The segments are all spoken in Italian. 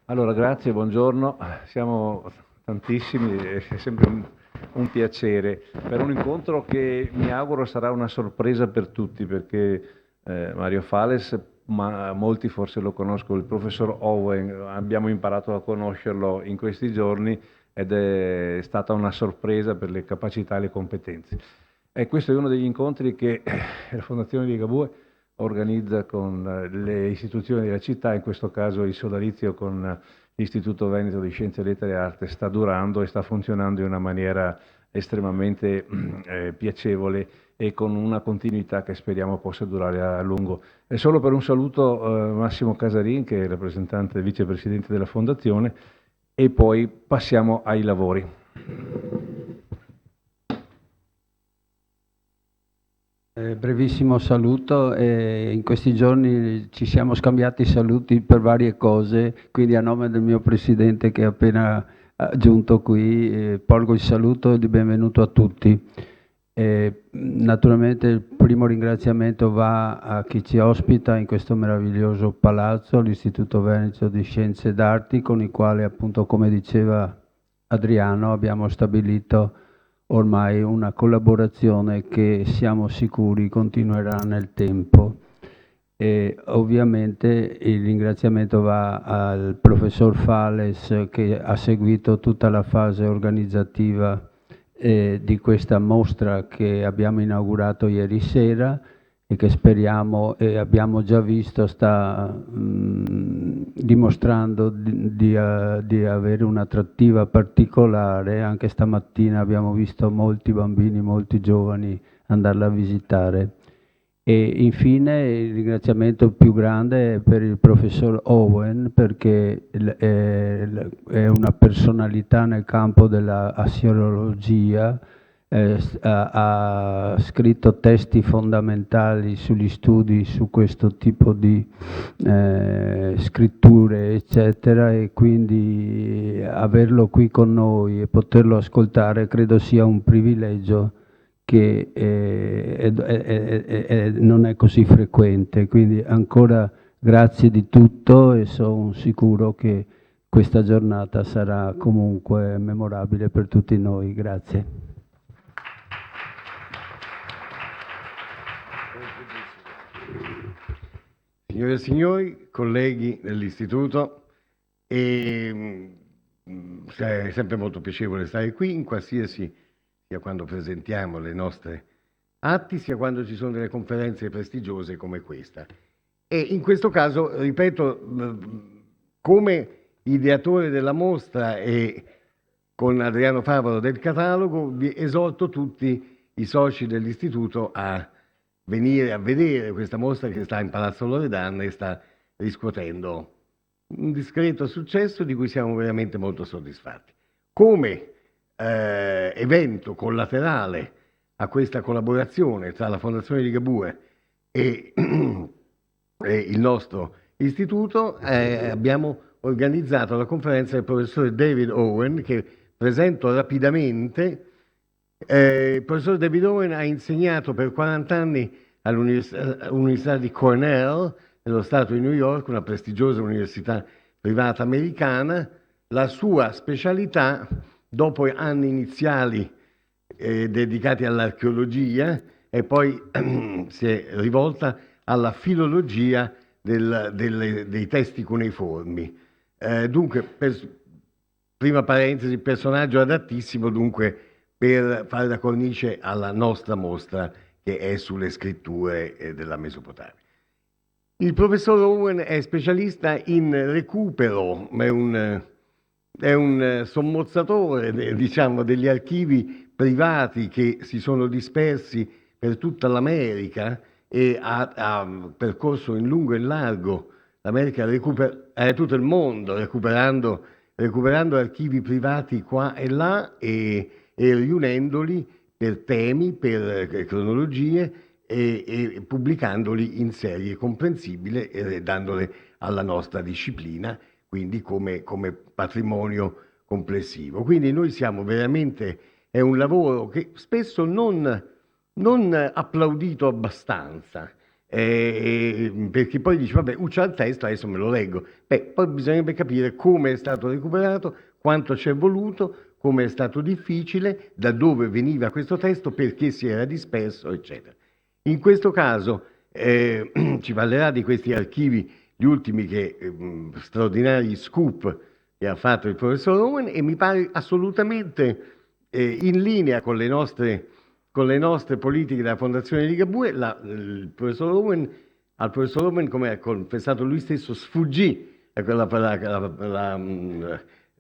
Allora, grazie, buongiorno. Siamo tantissimi, è sempre un piacere per un incontro che mi auguro sarà una sorpresa per tutti, perché Mario Fales, ma molti forse lo conoscono, il professor Owen, abbiamo imparato a conoscerlo in questi giorni ed è stata una sorpresa per le capacità e le competenze. E questo è uno degli incontri che la Fondazione Ligabue organizza con le istituzioni della città, in questo caso il sodalizio con l'Istituto Veneto di Scienze, Lettere e Arte sta durando e sta funzionando in una maniera estremamente piacevole e con una continuità che speriamo possa durare a lungo. E solo per un saluto Massimo Casarin, che è il rappresentante vicepresidente della Fondazione, e poi passiamo ai lavori. Brevissimo saluto. In questi giorni ci siamo scambiati saluti per varie cose, quindi a nome del mio presidente che è appena giunto qui porgo il saluto di benvenuto a tutti. Naturalmente il primo ringraziamento va a chi ci ospita in questo meraviglioso palazzo, l'Istituto Veneto di Scienze d'Arti, con il quale, appunto, come diceva Adriano, abbiamo stabilito ormai una collaborazione che siamo sicuri continuerà nel tempo. E ovviamente il ringraziamento va al professor Fales, che ha seguito tutta la fase organizzativa di questa mostra che abbiamo inaugurato ieri sera e che speriamo e abbiamo già visto sta dimostrando di avere un'attrattiva particolare. Anche stamattina abbiamo visto molti bambini, molti giovani andarla a visitare. E infine il ringraziamento più grande è per il professor Owen, perché è una personalità nel campo della assiologia. Ha scritto testi fondamentali sugli studi su questo tipo di scritture, eccetera, e quindi averlo qui con noi e poterlo ascoltare credo sia un privilegio che non è così frequente. Quindi ancora grazie di tutto e sono sicuro che questa giornata sarà comunque memorabile per tutti noi. Grazie. Signore e signori, colleghi dell'Istituto, è sempre molto piacevole stare qui, in qualsiasi, sia quando presentiamo le nostre atti, sia quando ci sono delle conferenze prestigiose come questa. E in questo caso, ripeto, come ideatore della mostra e con Adriano Favaro del catalogo, vi esorto tutti i soci dell'Istituto a venire a vedere questa mostra che sta in Palazzo Loredana e sta riscuotendo un discreto successo di cui siamo veramente molto soddisfatti. Come evento collaterale a questa collaborazione tra la Fondazione Ligabue e il nostro istituto, abbiamo organizzato la conferenza del professor David Owen, che presento rapidamente. Il professor David Owen ha insegnato per 40 anni all'Università di Cornell, nello Stato di New York, una prestigiosa università privata americana. La sua specialità, dopo anni iniziali dedicati all'archeologia, e poi si è rivolta alla filologia dei testi cuneiformi. Dunque, prima parentesi, personaggio adattissimo dunque per fare da cornice alla nostra mostra che è sulle scritture della Mesopotamia. Il professor Owen è specialista in recupero, è un sommozzatore, diciamo, degli archivi privati che si sono dispersi per tutta l'America e ha percorso in lungo e in largo l'America, tutto il mondo, recuperando archivi privati qua e là e riunendoli per temi, per cronologie e pubblicandoli in serie comprensibile e dandole alla nostra disciplina, quindi come patrimonio complessivo. Quindi noi siamo veramente, è un lavoro che spesso non applaudito abbastanza, perché poi dice, vabbè, c'è il testo, adesso me lo leggo. Poi bisognerebbe capire come è stato recuperato, quanto ci è voluto, come è stato difficile, da dove veniva questo testo, perché si era disperso, eccetera. In questo caso ci parlerà di questi archivi, gli ultimi straordinari scoop che ha fatto il professor Owen, e mi pare assolutamente in linea con le nostre politiche della Fondazione Ligabue. Al professor Owen, come ha confessato lui stesso, sfuggì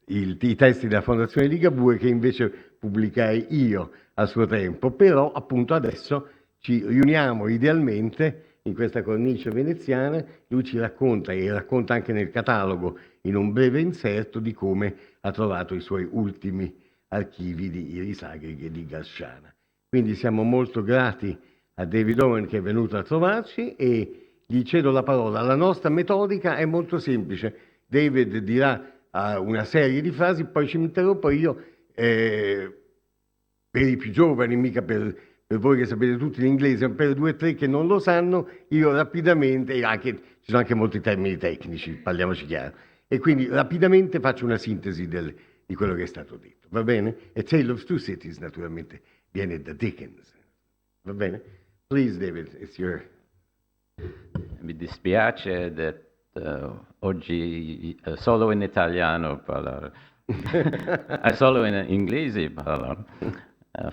i testi della Fondazione Ligabue, che invece pubblicai io a suo tempo. Però appunto adesso ci riuniamo idealmente in questa cornice veneziana. Lui ci racconta, e racconta anche nel catalogo in un breve inserto, di come ha trovato i suoi ultimi archivi di Iris Agrig e di Galsciana. Quindi siamo molto grati a David Owen che è venuto a trovarci, e gli cedo la parola. La nostra metodica è molto semplice. David dirà una serie di frasi, poi ci interrompo io, per i più giovani, mica per voi che sapete tutti l'inglese, ma per 2 o 3 che non lo sanno, io rapidamente, ci sono anche molti termini tecnici, parliamoci chiaro, e quindi rapidamente faccio una sintesi di quello che è stato detto, va bene? E Tale of Two Cities naturalmente viene da Dickens, va bene? Please David, it's your... Mi dispiace oggi solo in italiano parlare, solo in inglese parlare.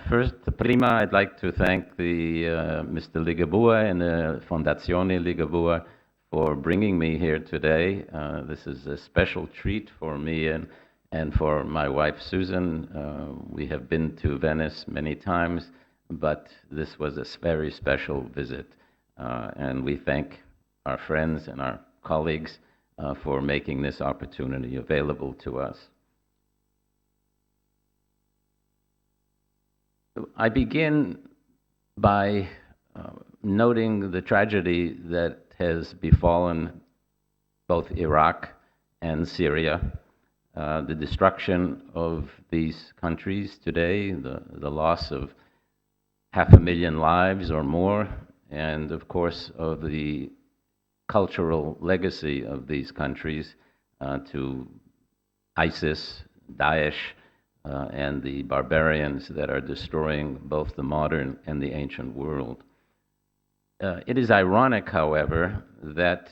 First, prima, I'd like to thank Mr. Ligabue and the Fondazione Ligabue for bringing me here today. This is a special treat for me and for my wife, Susan. We have been to Venice many times, but this was a very special visit. And we thank our friends and our colleagues for making this opportunity available to us. I begin by noting the tragedy that has befallen both Iraq and Syria, the destruction of these countries today, the loss of 500,000 lives or more, and of course of the cultural legacy of these countries to ISIS, Daesh, and the barbarians that are destroying both the modern and the ancient world. It is ironic, however, that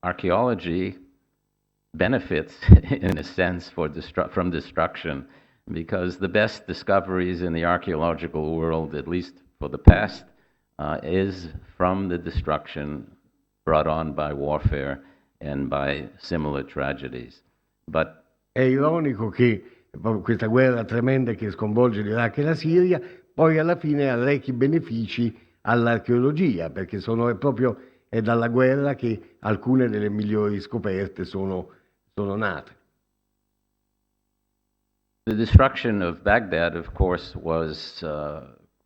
archaeology benefits, in a sense, from destruction, because the best discoveries in the archaeological world, at least for the past, is from the destruction brought on by warfare and by similar tragedies. But è ironico che questa guerra tremenda che sconvolge l'Iraq e la Siria poi alla fine arrechi benefici all'archeologia, perché è dalla guerra che alcune delle migliori scoperte sono nate. The destruction of Baghdad, of course, was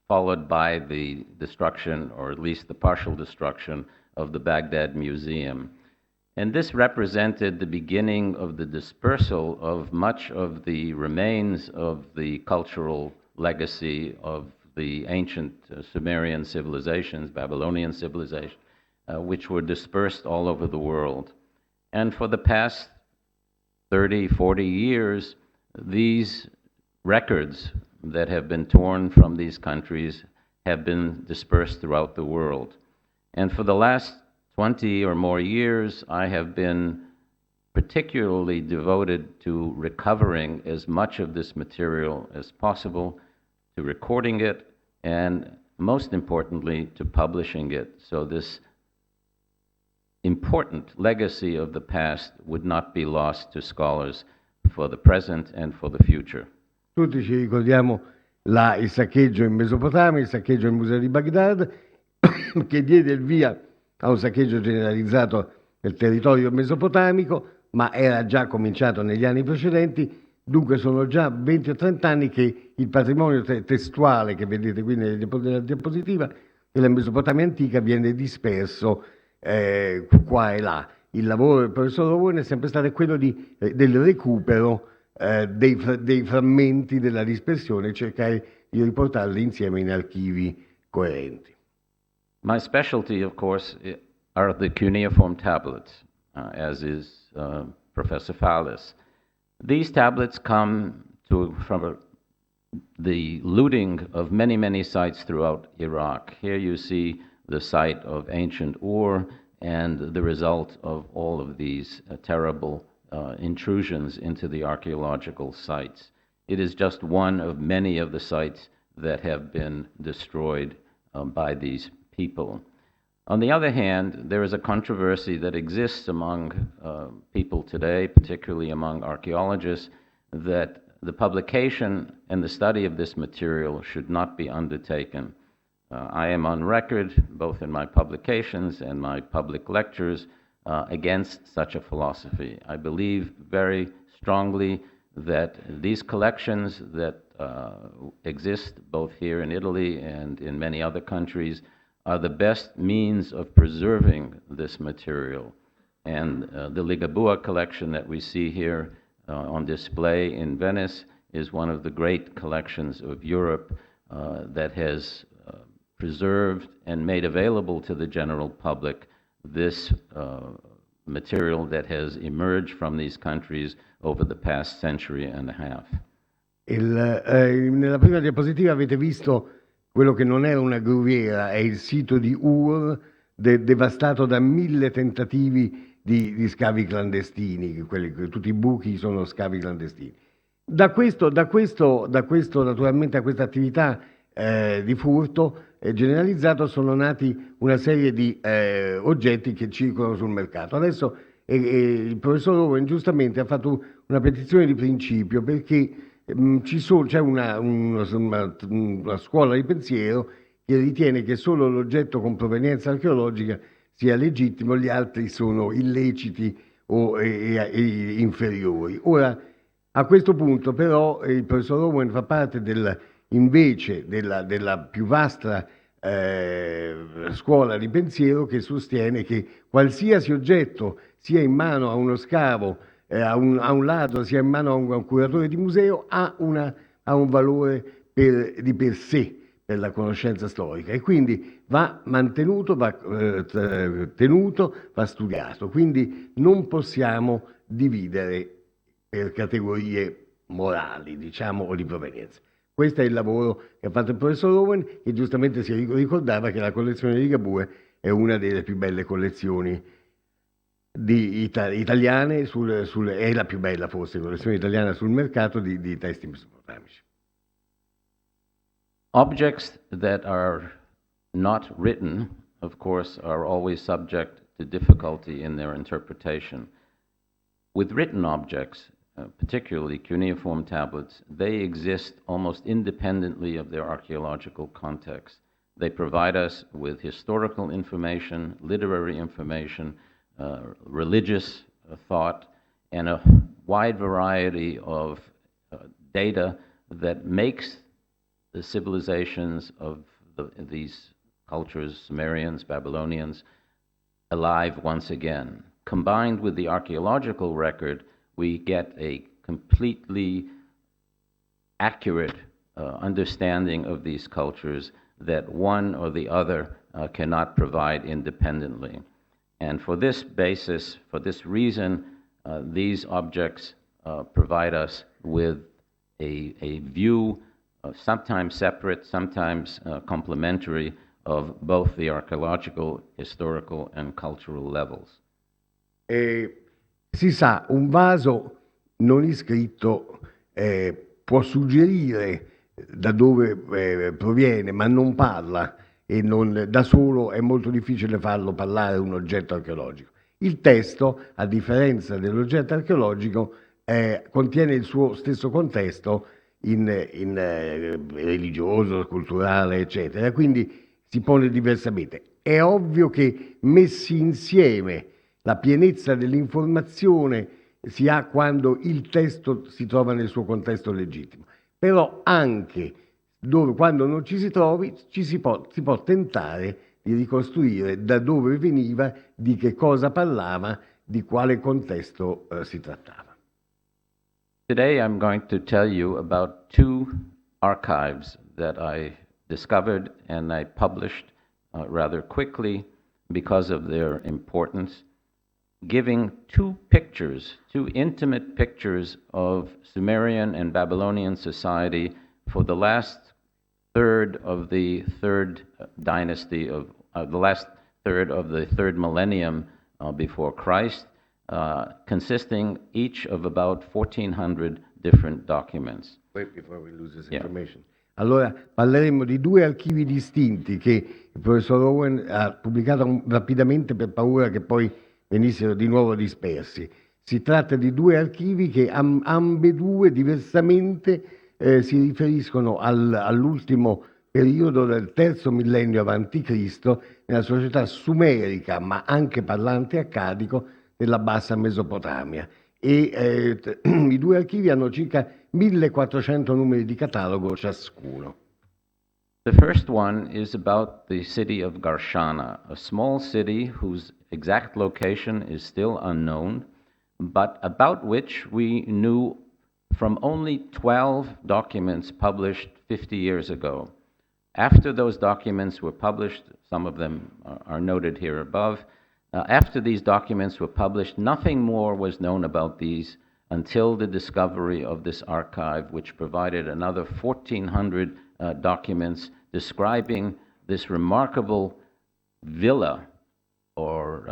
followed by the destruction, or at least the partial destruction, of the Baghdad Museum. And this represented the beginning of the dispersal of much of the remains of the cultural legacy of the ancient Sumerian civilizations, Babylonian civilization, which were dispersed all over the world. And for the past 30, 40 years, these records that have been torn from these countries have been dispersed throughout the world. And for the last 20 or more years, I have been particularly devoted to recovering as much of this material as possible, to recording it, and most importantly, to publishing it, so this important legacy of the past would not be lost to scholars for the present and for the future. Tutti ci ricordiamo il saccheggio in Mesopotamia, il saccheggio del Museo di Baghdad, che diede il via a un saccheggio generalizzato del territorio mesopotamico, ma era già cominciato negli anni precedenti. Dunque sono già 20 o 30 anni che il patrimonio testuale che vedete qui nella diapositiva della Mesopotamia antica viene disperso qua e là. Il lavoro del professor Owen è sempre stato quello del recupero dei frammenti della dispersione e cercare di riportarli insieme in archivi coerenti. My specialty, of course, are the cuneiform tablets, as is Professor Fallis. These tablets come from the looting of many, many sites throughout Iraq. Here you see the site of ancient Ur and the result of all of these terrible intrusions into the archaeological sites. It is just one of many of the sites that have been destroyed by these people. On the other hand, there is a controversy that exists among people today, particularly among archaeologists, that the publication and the study of this material should not be undertaken. I am on record, both in my publications and my public lectures, against such a philosophy. I believe very strongly that these collections that exist both here in Italy and in many other countries are the best means of preserving this material. And the Ligabue collection that we see here on display in Venice is one of the great collections of Europe that has preserved and made available to the general public this material that has emerged from these countries over the past century and a half. Nella prima diapositiva avete visto quello che non era una gruviera, è il sito di Ur, devastato da 1000 tentativi di scavi clandestini, tutti i buchi sono scavi clandestini. Da questo naturalmente, a questa attività di furto generalizzato sono nati una serie di oggetti che circolano sul mercato. Adesso il professor Owen giustamente ha fatto una petizione di principio perché c'è una scuola di pensiero che ritiene che solo l'oggetto con provenienza archeologica sia legittimo, gli altri sono illeciti o inferiori. Ora, a questo punto però il professor Owen fa parte invece della più vasta scuola di pensiero che sostiene che qualsiasi oggetto sia in mano a uno scavo, a un ladro, sia in mano a un curatore di museo, ha un valore di per sé per la conoscenza storica e quindi va mantenuto, va tenuto, va studiato. Quindi non possiamo dividere per categorie morali, diciamo, o di provenienza. Questo è il lavoro che ha fatto il professor Owen, che giustamente si ricordava che la collezione di Ligabue è una delle più belle collezioni italiane, è la più bella forse collezione italiana sul mercato di testi mesopotamici. Objects that are not written, of course, are always subject to difficulty in their interpretation. With written objects, particularly cuneiform tablets, they exist almost independently of their archaeological context. They provide us with historical information, literary information, religious thought, and a wide variety of data that makes the civilizations of these cultures, Sumerians, Babylonians, alive once again. Combined with the archaeological record, we get a completely accurate understanding of these cultures that one or the other cannot provide independently. And for this basis, for this reason, these objects provide us with a view, sometimes separate, sometimes complementary, of both the archaeological, historical, and cultural levels. Si sa, un vaso non iscritto può suggerire da dove proviene, ma non parla. Da solo è molto difficile farlo parlare un oggetto archeologico. Il testo, a differenza dell'oggetto archeologico, contiene il suo stesso contesto in religioso, culturale, eccetera, quindi si pone diversamente. È ovvio che messi insieme la pienezza dell'informazione si ha quando il testo si trova nel suo contesto legittimo, però anche quando non ci si trovi, si può tentare di ricostruire da dove veniva, di che cosa parlava, di quale contesto si trattava. Today I'm going to tell you about two archives that I discovered and I published rather quickly because of their importance, giving two intimate pictures of Sumerian and Babylonian society for the last third of the third dynasty of the last third of the third millennium before Christ, consisting each of about 1,400 different documents. Wait before we lose this Yeah. information. Allora parleremo di due archivi distinti che il professor Owen ha pubblicato rapidamente per paura che poi venissero di nuovo dispersi. Si tratta di due archivi che ambedue diversamente si riferiscono all'ultimo periodo del terzo millennio avanti Cristo nella società sumerica, ma anche parlante accadico della bassa Mesopotamia. E i due archivi hanno circa 1400 numeri di catalogo ciascuno. The first one is about the city of Garshana, a small city whose exact location is still unknown, but about which we knew from only 12 documents published 50 years ago. After those documents were published, some of them are noted here above, after these documents were published, nothing more was known about these until the discovery of this archive, which provided another 1,400 documents describing this remarkable villa or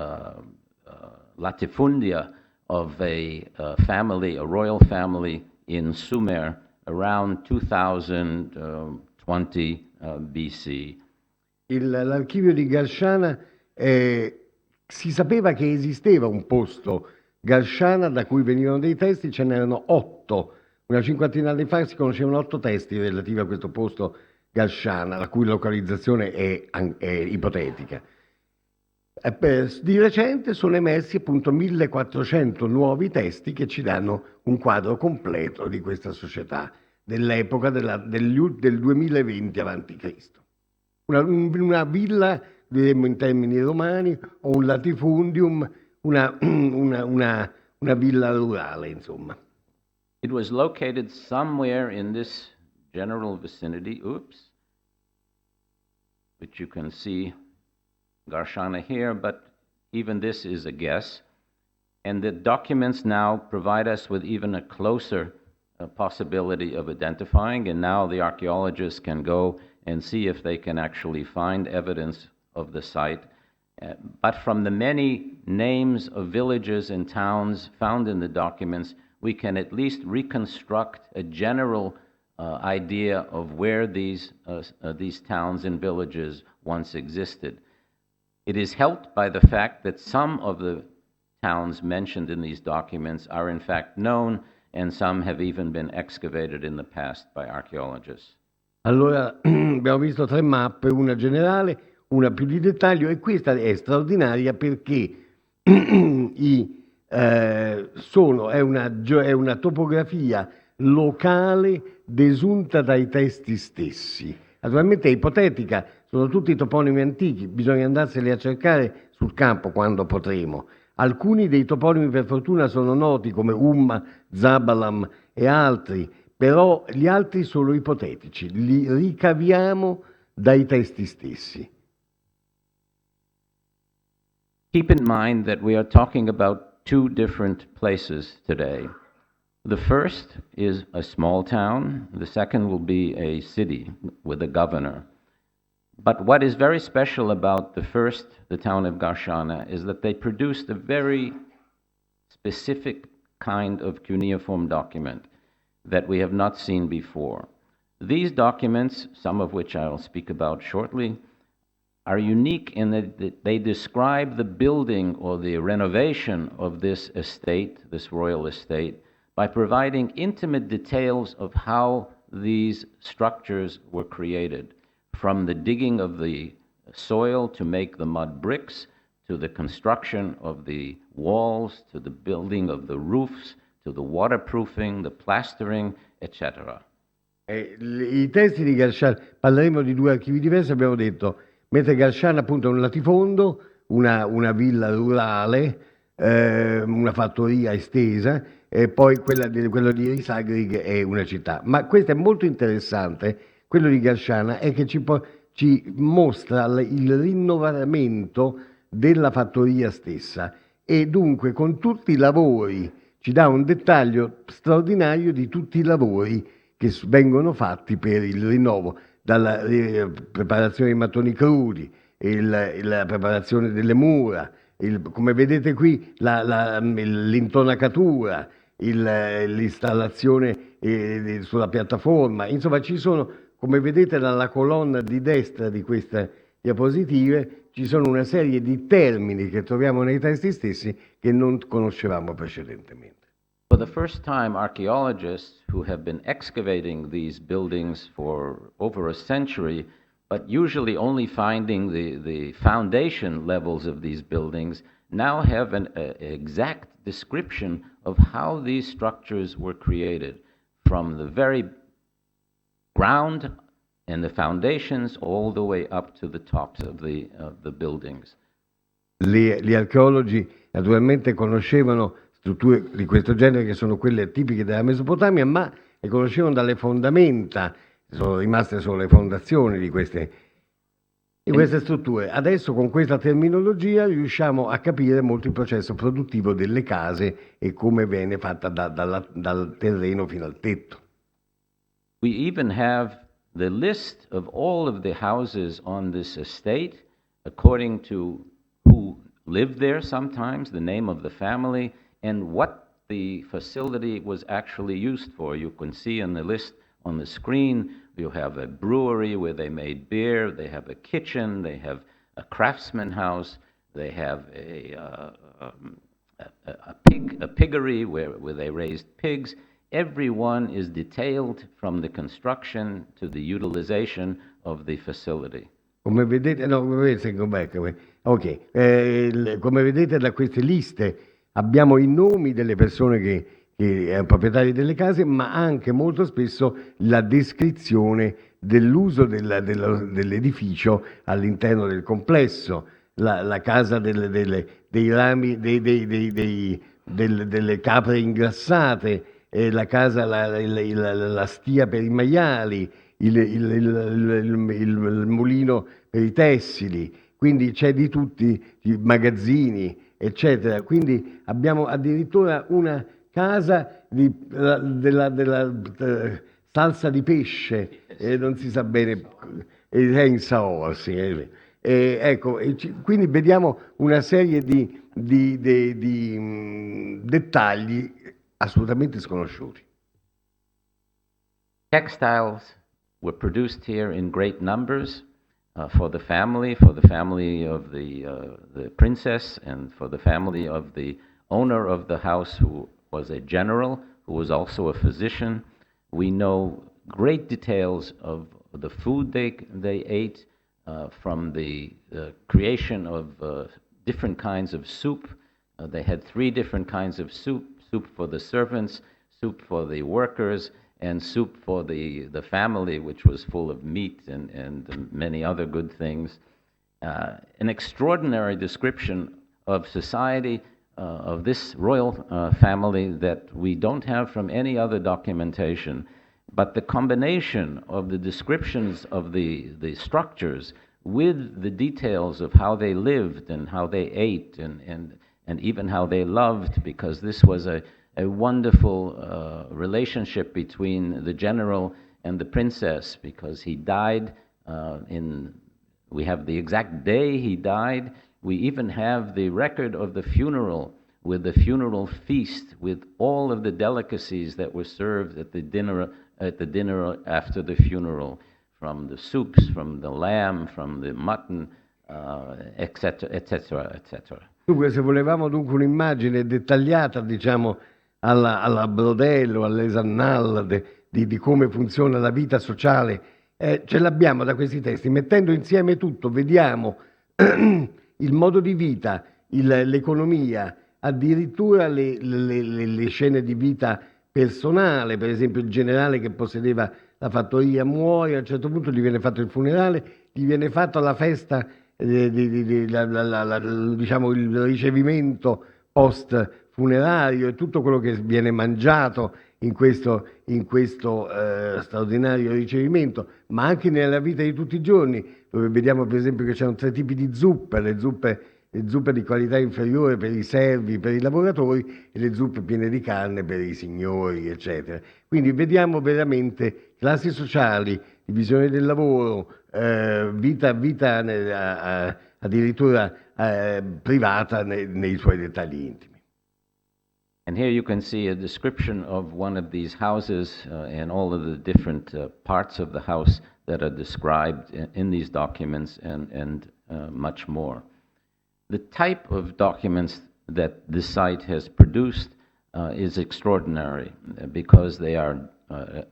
latifundia of a family, a royal family in Sumer around 2020 BC. L'archivio di Garshana, si sapeva che esisteva un posto Garshana da cui venivano dei testi, ce n'erano 8. Una cinquantina di anni fa si conoscevano 8 testi relativi a questo posto Garshana, la cui localizzazione è ipotetica. Di recente sono emersi appunto 1400 nuovi testi che ci danno un quadro completo di questa società dell'epoca del 2020 a.C. Una villa, diremmo in termini romani, o un latifundium, una villa rurale, insomma. It was located somewhere in this general vicinity, which you can see Garshana here, but even this is a guess. And the documents now provide us with even a closer possibility of identifying, and now the archaeologists can go and see if they can actually find evidence of the site. But from the many names of villages and towns found in the documents, we can at least reconstruct a general idea of where these towns and villages once existed. It is helped by the fact that some of the towns mentioned in these documents are in fact known, and some have even been excavated in the past by archaeologists. Allora, abbiamo visto 3 mappe, una generale, una più di dettaglio, e questa è straordinaria perché è una topografia locale desunta dai testi stessi. Naturalmente è ipotetica, sono tutti toponimi antichi, bisogna andarseli a cercare sul campo quando potremo. Alcuni dei toponimi per fortuna sono noti come Umma, Zabalam e altri, però gli altri sono ipotetici, li ricaviamo dai testi stessi. Keep in mind that we are talking about 2 different places today. The first is a small town, the second will be a city with a governor. But what is very special about the first, the town of Garshana, is that they produced a very specific kind of cuneiform document that we have not seen before. These documents, some of which I will speak about shortly, are unique in that they describe the building or the renovation of this estate, this royal estate, by providing intimate details of how these structures were created, from the digging of the soil to make the mud bricks, to the construction of the walls, to the building of the roofs, to the waterproofing, the plastering, etc. I testi di Garshana, parleremo di 2 archivi diversi, abbiamo detto, mentre Garshana appunto è un latifondo, una villa rurale, una fattoria estesa, e poi quello di Risagrig è una città. Ma questo è molto interessante, quello di Garshana, è che ci ci mostra il rinnovamento della fattoria stessa e dunque con tutti i lavori ci dà un dettaglio straordinario di tutti i lavori che vengono fatti per il rinnovo, dalla preparazione dei mattoni crudi, la preparazione delle mura, come vedete qui l'intonacatura, l'installazione sulla piattaforma. Insomma, ci sono, come vedete dalla colonna di destra di queste diapositive, ci sono una serie di termini che troviamo nei testi stessi che non conoscevamo precedentemente. For the first time, archaeologists who have been excavating these buildings for over a century, but usually only finding the foundation levels of these buildings, now have an exact description of how these structures were created, from the very ground and the foundations all the way up to the tops of the buildings. Gli archeologi naturalmente conoscevano strutture di questo genere che sono quelle tipiche della Mesopotamia, ma le conoscevano dalle fondamenta, sono rimaste solo le fondazioni di queste strutture. Adesso con questa terminologia riusciamo a capire molto il processo produttivo delle case e come viene fatta dal terreno fino al tetto. We even have the list of all of the houses on this estate, according to who lived there sometimes, the name of the family, and what the facility was actually used for. You can see in the list on the screen, you have a brewery where they made beer, they have a kitchen, they have a craftsman house, they have a piggery where they raised pigs. Every one is detailed from the construction to the utilization of the facility. Come vedete, no, come vedete da queste liste abbiamo i nomi delle persone che erano proprietari delle case, ma anche molto spesso la descrizione dell'uso dell'edificio all'interno del complesso, la casa dei rami, delle capre ingrassate, la casa, la stia per i maiali, il mulino per i tessili, quindi c'è di tutti, i magazzini, eccetera. Quindi abbiamo addirittura una casa della salsa di pesce, non si sa bene, senza orsi. Ecco, quindi vediamo una serie di dettagli assolutamente sconosciuti. Textiles were produced here in great numbers for the family of the princess, and for the family of the owner of the house, who was a general, who was also a physician. We know great details of the food they ate, from the creation of different kinds of soup. They had 3 different kinds of soup for the servants, soup for the workers, and soup for the family, which was full of meat and many other good things. An extraordinary description of society of this royal family that we don't have from any other documentation. But the combination of the descriptions of the structures with the details of how they lived and how they ate and even how they loved, because this was a wonderful relationship between the general and the princess, because he died we have the exact day he died. We even have the record of the funeral, with the funeral feast, with all of the delicacies that were served at the dinner after the funeral, from the soups, from the lamb, from the mutton, etc., etc., etc. Dunque, se volevamo un'immagine dettagliata, diciamo, alla Brodello, all'Esannal, di come funziona la vita sociale, ce l'abbiamo da questi testi. Mettendo insieme tutto, vediamo il modo di vita, l'economia, addirittura le scene di vita personale. Per esempio, il generale che possedeva la fattoria muore, a un certo punto gli viene fatto il funerale, gli viene fatta la festa, diciamo il ricevimento post funerario e tutto quello che viene mangiato straordinario ricevimento, ma anche nella vita di tutti i giorni, dove vediamo per esempio che c'erano 3 tipi di zuppe, le zuppe di qualità inferiore per i servi, per i lavoratori, e le zuppe piene di carne per i signori, eccetera. Quindi vediamo veramente classi sociali, divisione del lavoro, vita addirittura privata nei suoi dettagli intimi. And here you can see a description of one of these houses and all of the different parts of the house that are described in these documents and much more. The type of documents that this site has produced is extraordinary because they are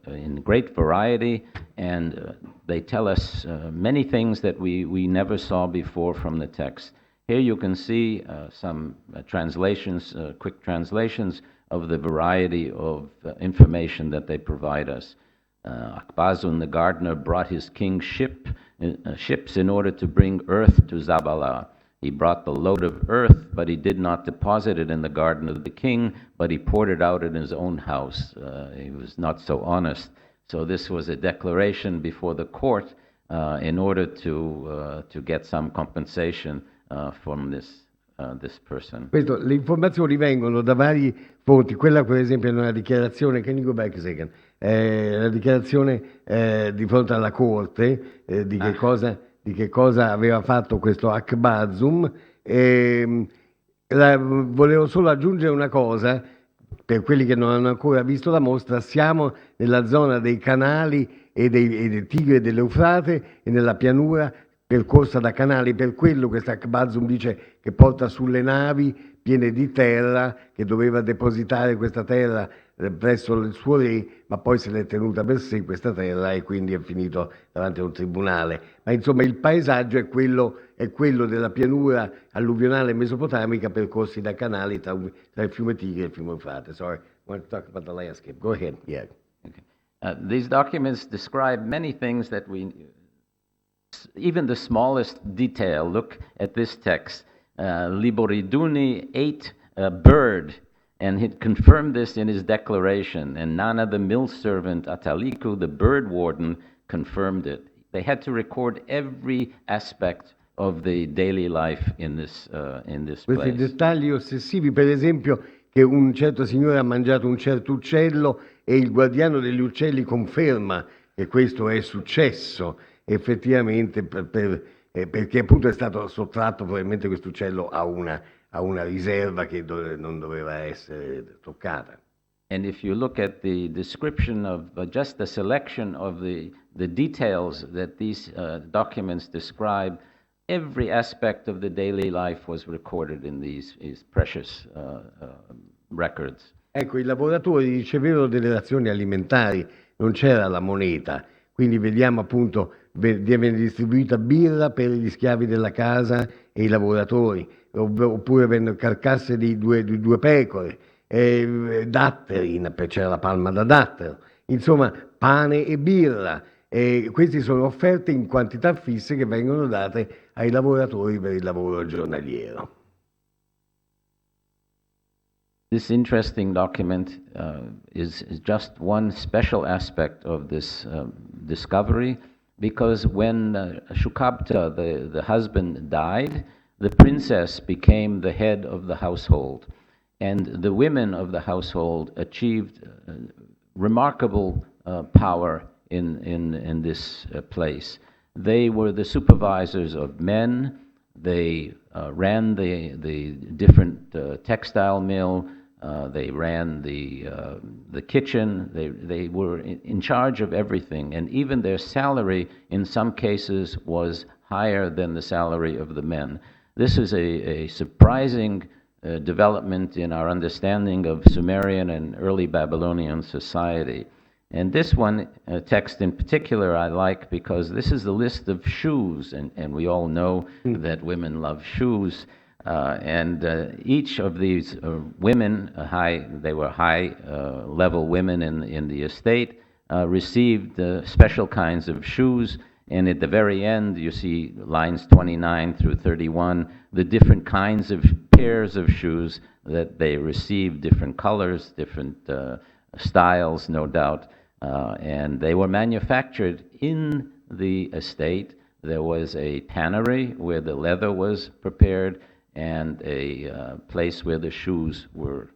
in great variety and they tell us many things that we never saw before from the text. Here you can see some translations, quick translations of the variety of information that they provide us. Akbazun the gardener brought his king's ships in order to bring earth to Zabala. He brought the load of earth, but he did not deposit it in the garden of the king, but he poured it out in his own house. He was not so honest. So this was a declaration before the court in order to get some compensation from this person. Le informazioni vengono da varie fonti. Quella per esempio è una dichiarazione, can you go back a second? La dichiarazione di fronte alla corte di che cosa aveva fatto questo Akbazum. Volevo solo aggiungere una cosa, per quelli che non hanno ancora visto la mostra: siamo nella zona dei canali e del Tigre e dell'Eufrate e nella pianura percorsa da canali, per quello questo Akbazum dice che porta sulle navi piene di terra, che doveva depositare questa terra presso il suo re, ma poi se l'è tenuta per sé questa terra e quindi è finito davanti a un tribunale. Ma insomma il paesaggio è quello della pianura alluvionale mesopotamica percorsi da canali tra il fiume Tigre e il fiume Eufrate. Sorry, I want to talk about the landscape. Go ahead. Yeah. Okay. These documents describe many things that even the smallest detail. Look at this text. Liboriduni ate a bird, and he confirmed this in his declaration. And Nana, the mill servant, Ataliku, the bird warden, confirmed it. They had to record every aspect of the daily life in this Questi place. dettagli ossessivi, per esempio, che un certo signore ha mangiato un certo uccello e il guardiano degli uccelli conferma che questo è successo effettivamente perché appunto è stato sottratto probabilmente questo uccello a una riserva che non doveva essere toccata. And if you look at the description of just the selection of the details that these documents describe, every aspect of the daily life was recorded in these precious records. Ecco, i lavoratori ricevevano delle razioni alimentari, non c'era la moneta, quindi vediamo appunto viene distribuita birra per gli schiavi della casa e i lavoratori, oppure vennero carcasse di due pecore, datteri, c'era la palma da dattero, insomma pane e birra. Queste sono offerte in quantità fisse che vengono date ai lavoratori per il lavoro giornaliero. This interesting document is just one special aspect of this discovery, because when Shukabta, the husband, died, the princess became the head of the household, and the women of the household achieved remarkable power in this place. They were the supervisors of men. They ran the different textile mill. They ran the kitchen. They were in charge of everything, and even their salary in some cases was higher than the salary of the men. This is a surprising development in our understanding of Sumerian and early Babylonian society. And this one text in particular I like because this is the list of shoes, and we all know that women love shoes. And each of these women, they were high-level women in the estate, received special kinds of shoes. And at the very end, you see lines 29 through 31, the different kinds of pairs of shoes that they received, different colors, different styles, no doubt, and they were manufactured in the estate. There was a tannery where the leather was prepared and a place where the shoes were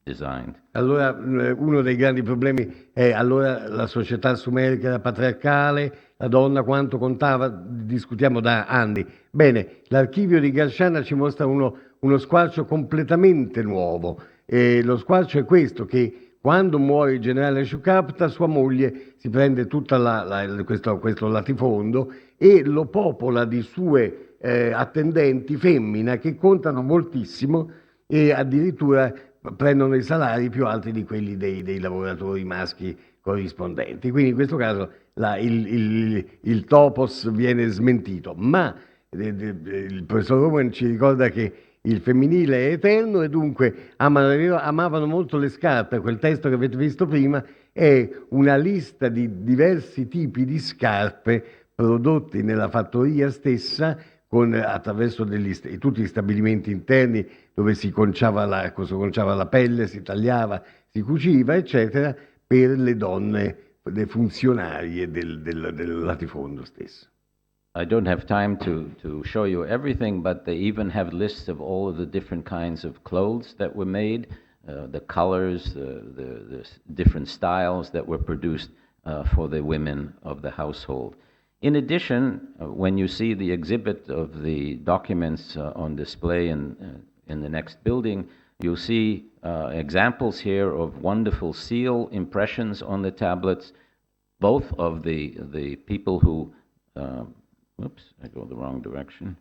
designed. Allora, uno dei grandi problemi è allora la società sumerica era patriarcale, la donna quanto contava, discutiamo da anni. Bene, l'archivio di Garshana ci mostra uno squarcio completamente nuovo. E lo squarcio è questo, che quando muore il generale Shukapta, sua moglie si prende tutto questo latifondo e lo popola di sue attendenti femmina che contano moltissimo e addirittura prendono i salari più alti di quelli dei lavoratori maschi corrispondenti. Quindi in questo caso il topos viene smentito, ma il professor Rowan ci ricorda che il femminile è eterno e dunque amavano molto le scarpe. Quel testo che avete visto prima è una lista di diversi tipi di scarpe prodotti nella fattoria stessa attraverso tutti gli stabilimenti interni dove si conciava la pelle, si tagliava, si cuciva, eccetera, per le donne, le funzionarie del latifondo stesso. I don't have time to show you everything, but they even have lists of all of the different kinds of clothes that were made, the colors, the different styles that were produced for the women of the household. In addition, when you see the exhibit of the documents on display in the next building, you'll see examples here of wonderful seal impressions on the tablets, both of the people who, oops, I go the wrong direction.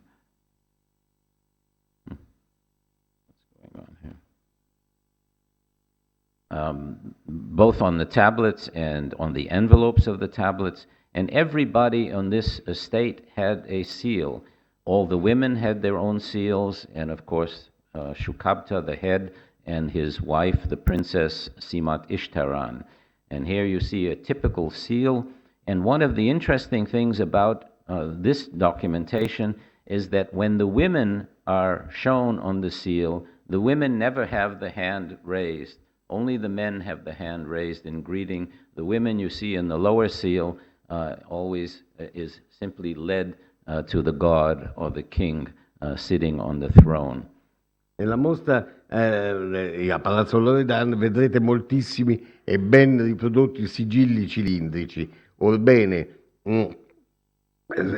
What's going on here? Both on the tablets and on the envelopes of the tablets. And everybody on this estate had a seal. All the women had their own seals, and of course, Shukapta, the head, and his wife, the princess Simat Ishtaran. And here you see a typical seal. And one of the interesting things about this documentation is that when the women are shown on the seal, the women never have the hand raised. Only the men have the hand raised in greeting. The women you see in the lower seal always is simply led to the god or the king sitting on the throne. Nella mostra a Palazzo Loredan vedrete moltissimi e ben riprodotti sigilli cilindrici. Orbene,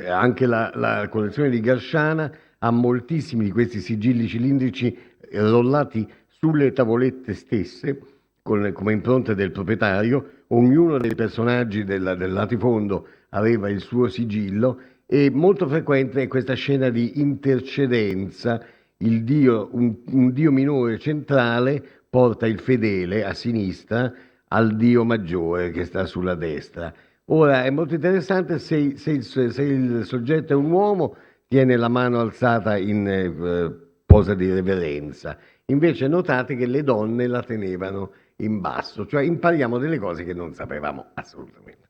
anche la collezione di Garshana ha moltissimi di questi sigilli cilindrici rollati sulle tavolette stesse, come impronte del proprietario. Ognuno dei personaggi del latifondo aveva il suo sigillo e molto frequente è questa scena di intercedenza. Un dio minore centrale porta il fedele a sinistra al dio maggiore che sta sulla destra. Ora è molto interessante se il soggetto è un uomo, tiene la mano alzata in posa di reverenza. Invece notate che le donne la tenevano in basso, cioè impariamo delle cose che non sapevamo assolutamente.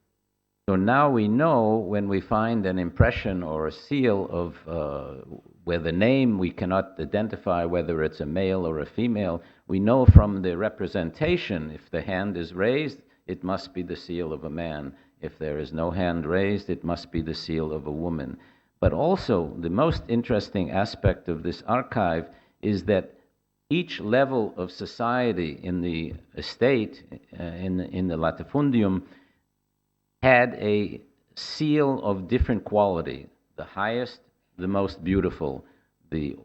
So now we know when we find an impression or a seal of where the name we cannot identify whether it's a male or a female, we know from the representation, if the hand is raised, it must be the seal of a man. If there is no hand raised, it must be the seal of a woman. But also, the most interesting aspect of this archive is that each level of society in the estate, in the latifundium, had a seal of different quality. The highest, the most beautiful. The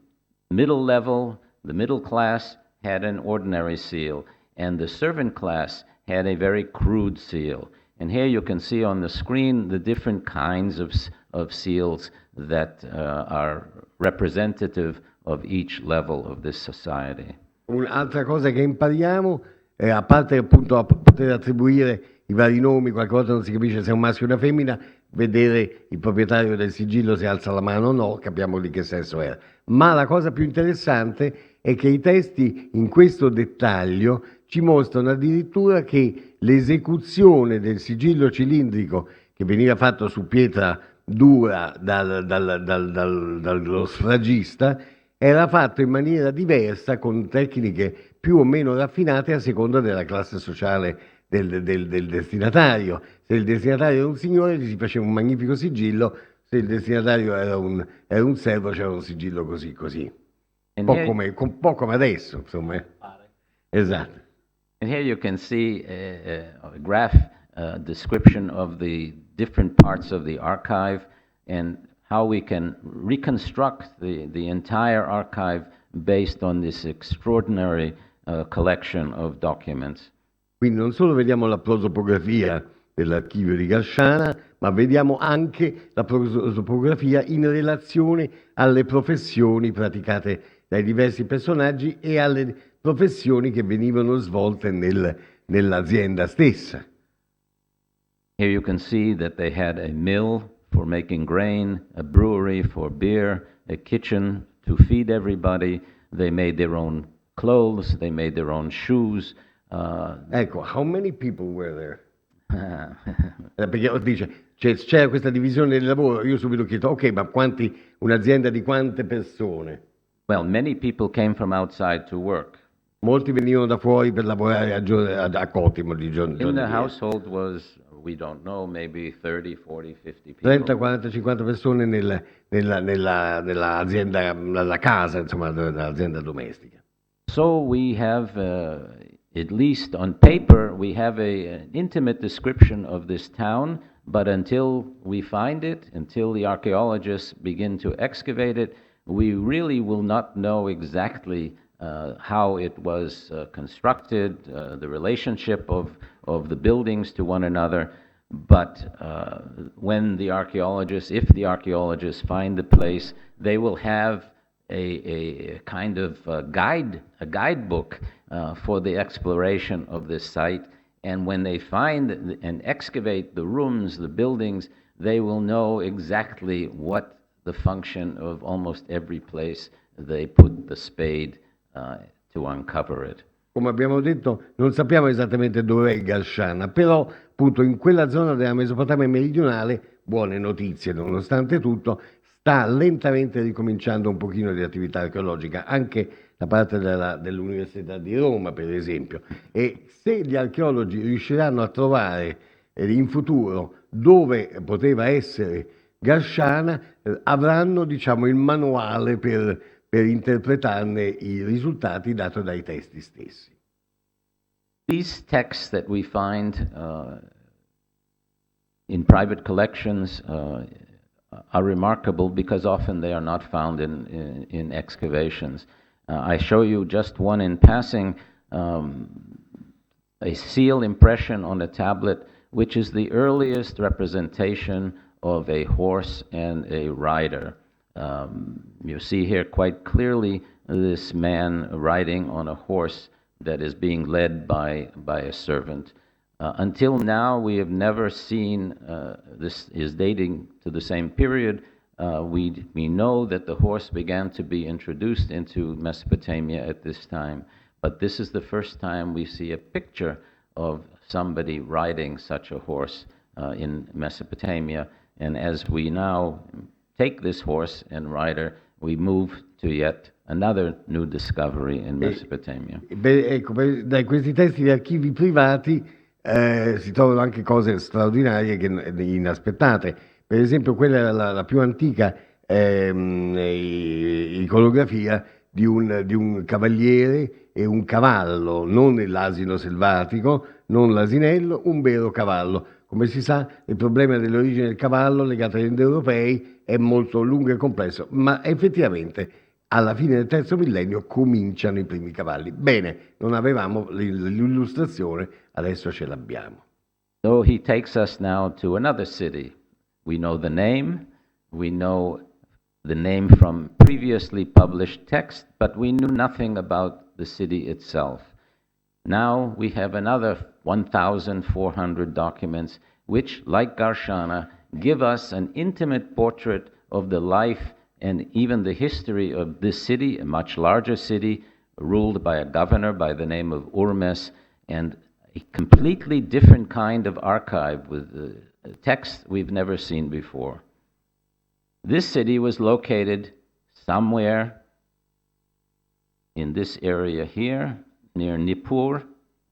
middle level, the middle class, had an ordinary seal. And the servant class had a very crude seal. And here you can see on the screen the different kinds of seals that are representative of each level of this society. Un'altra cosa che impariamo, a parte appunto a poter attribuire i vari nomi, qualche volta non si capisce se è un maschio o una femmina, vedere il proprietario del sigillo se alza la mano o no, capiamo di che sesso era. Ma la cosa più interessante è che i testi in questo dettaglio ci mostrano addirittura che l'esecuzione del sigillo cilindrico che veniva fatto su pietra dura dallo sfragista era fatto in maniera diversa, con tecniche più o meno raffinate a seconda della classe sociale del destinatario. Se il destinatario era un signore, gli si faceva un magnifico sigillo; se il destinatario era un servo, c'era un sigillo così, così. And Un po' come adesso, insomma. Esatto. And here you can see a graph description of the different parts of the archive and how we can reconstruct the entire archive based on this extraordinary collection of documents. Quindi non solo vediamo la prosopografia dell'archivio di Galsciana, ma vediamo anche la prosopografia in relazione alle professioni praticate dai diversi personaggi e alle professioni che venivano svolte nell'azienda stessa. Here you can see that they had a mill for making grain, a brewery for beer, a kitchen to feed everybody. They made their own clothes, they made their own shoes. Ecco, how many people were there? Perché dice, c'era questa divisione del lavoro, io subito ho chiesto, ok, ma un'azienda di quante persone? Well, many people came from outside to work. Molti venivano da fuori per lavorare a Cotimo di giorno. In the household was, we don't know, maybe 30, 40, 50 people. 30, 40, 50 persone nell'azienda, nella casa, insomma, nell'azienda domestica. So we have, at least on paper, we have an intimate description of this town, but until we find it, until the archaeologists begin to excavate it, we really will not know exactly how it was constructed, the relationship of the buildings to one another. But when the archaeologists, if the archaeologists find the place, they will have a kind of guidebook for the exploration of this site. And when they find and excavate the rooms, the buildings, they will know exactly what the function of almost every place they put the spade to uncover it. Come abbiamo detto, non sappiamo esattamente dove è Galsciana, però appunto in quella zona della Mesopotamia meridionale, buone notizie nonostante tutto, sta lentamente ricominciando un pochino di attività archeologica, anche da parte dell'Università di Roma, per esempio. E se gli archeologi riusciranno a trovare in futuro dove poteva essere Galsciana, avranno, diciamo, il manuale per interpretarne i risultati dato dai testi stessi. These texts that we find in private collections are remarkable because often they are not found in excavations. I show you just one in passing, a seal impression on a tablet, which is the earliest representation of a horse and a rider. You see here quite clearly this man riding on a horse that is being led by a servant. Until now, we have never seen, this is dating to the same period, we know that the horse began to be introduced into Mesopotamia at this time, but this is the first time we see a picture of somebody riding such a horse in Mesopotamia. And as we now take this horse and rider, we move to yet another new discovery in Mesopotamia. Ecco, da questi testi di archivi privati si trovano anche cose straordinarie, inaspettate. Per esempio, quella era la più antica iconografia di un cavaliere e un cavallo, non l'asino selvatico, non l'asinello, un vero cavallo. Come si sa, il problema dell'origine del cavallo legato agli indoeuropei è molto lungo e complesso, ma effettivamente alla fine del terzo millennio cominciano i primi cavalli. Bene, non avevamo l'illustrazione, adesso ce l'abbiamo. So he takes us now to another city. We know the name from previously published text, but we knew nothing about the city itself. Now we have another 1,400 documents which, like Galsciana, give us an intimate portrait of the life and even the history of this city, a much larger city, ruled by a governor by the name of Urmes, and a completely different kind of archive with texts we've never seen before. This city was located somewhere in this area here, near Nippur.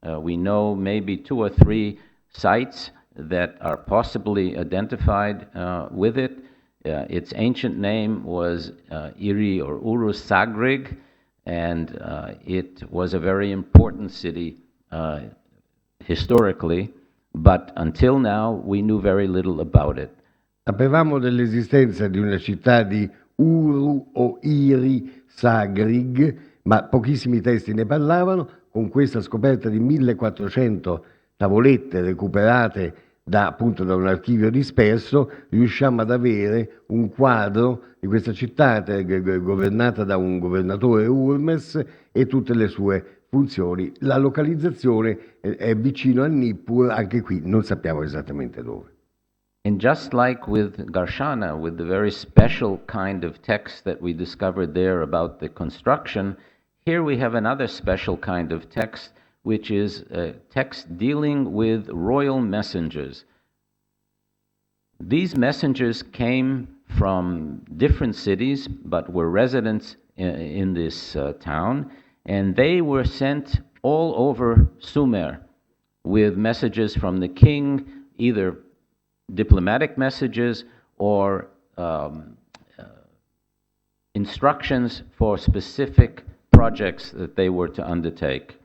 We know maybe 2 or 3 sites that are possibly identified with it. Its ancient name was Iri or Urusagrig, and it was a very important city historically, but until now we knew very little about it. Sapevamo dell'esistenza di una città di Uru o Iri Sagrig, ma pochissimi testi ne parlavano. Con questa scoperta di 1400 tavolette recuperate appunto da un archivio disperso, riusciamo ad avere un quadro di questa città governata da un governatore Urmes e tutte le sue funzioni. La localizzazione è vicino a Nippur, anche qui non sappiamo esattamente dove. And just like with Garshana, with the very special kind of text that we discovered there about the construction, here we have another special kind of text, which is a text dealing with royal messengers. These messengers came from different cities, but were residents in this town, and they were sent all over Sumer with messages from the king, either diplomatic messages or instructions for specific projects that they were to undertake.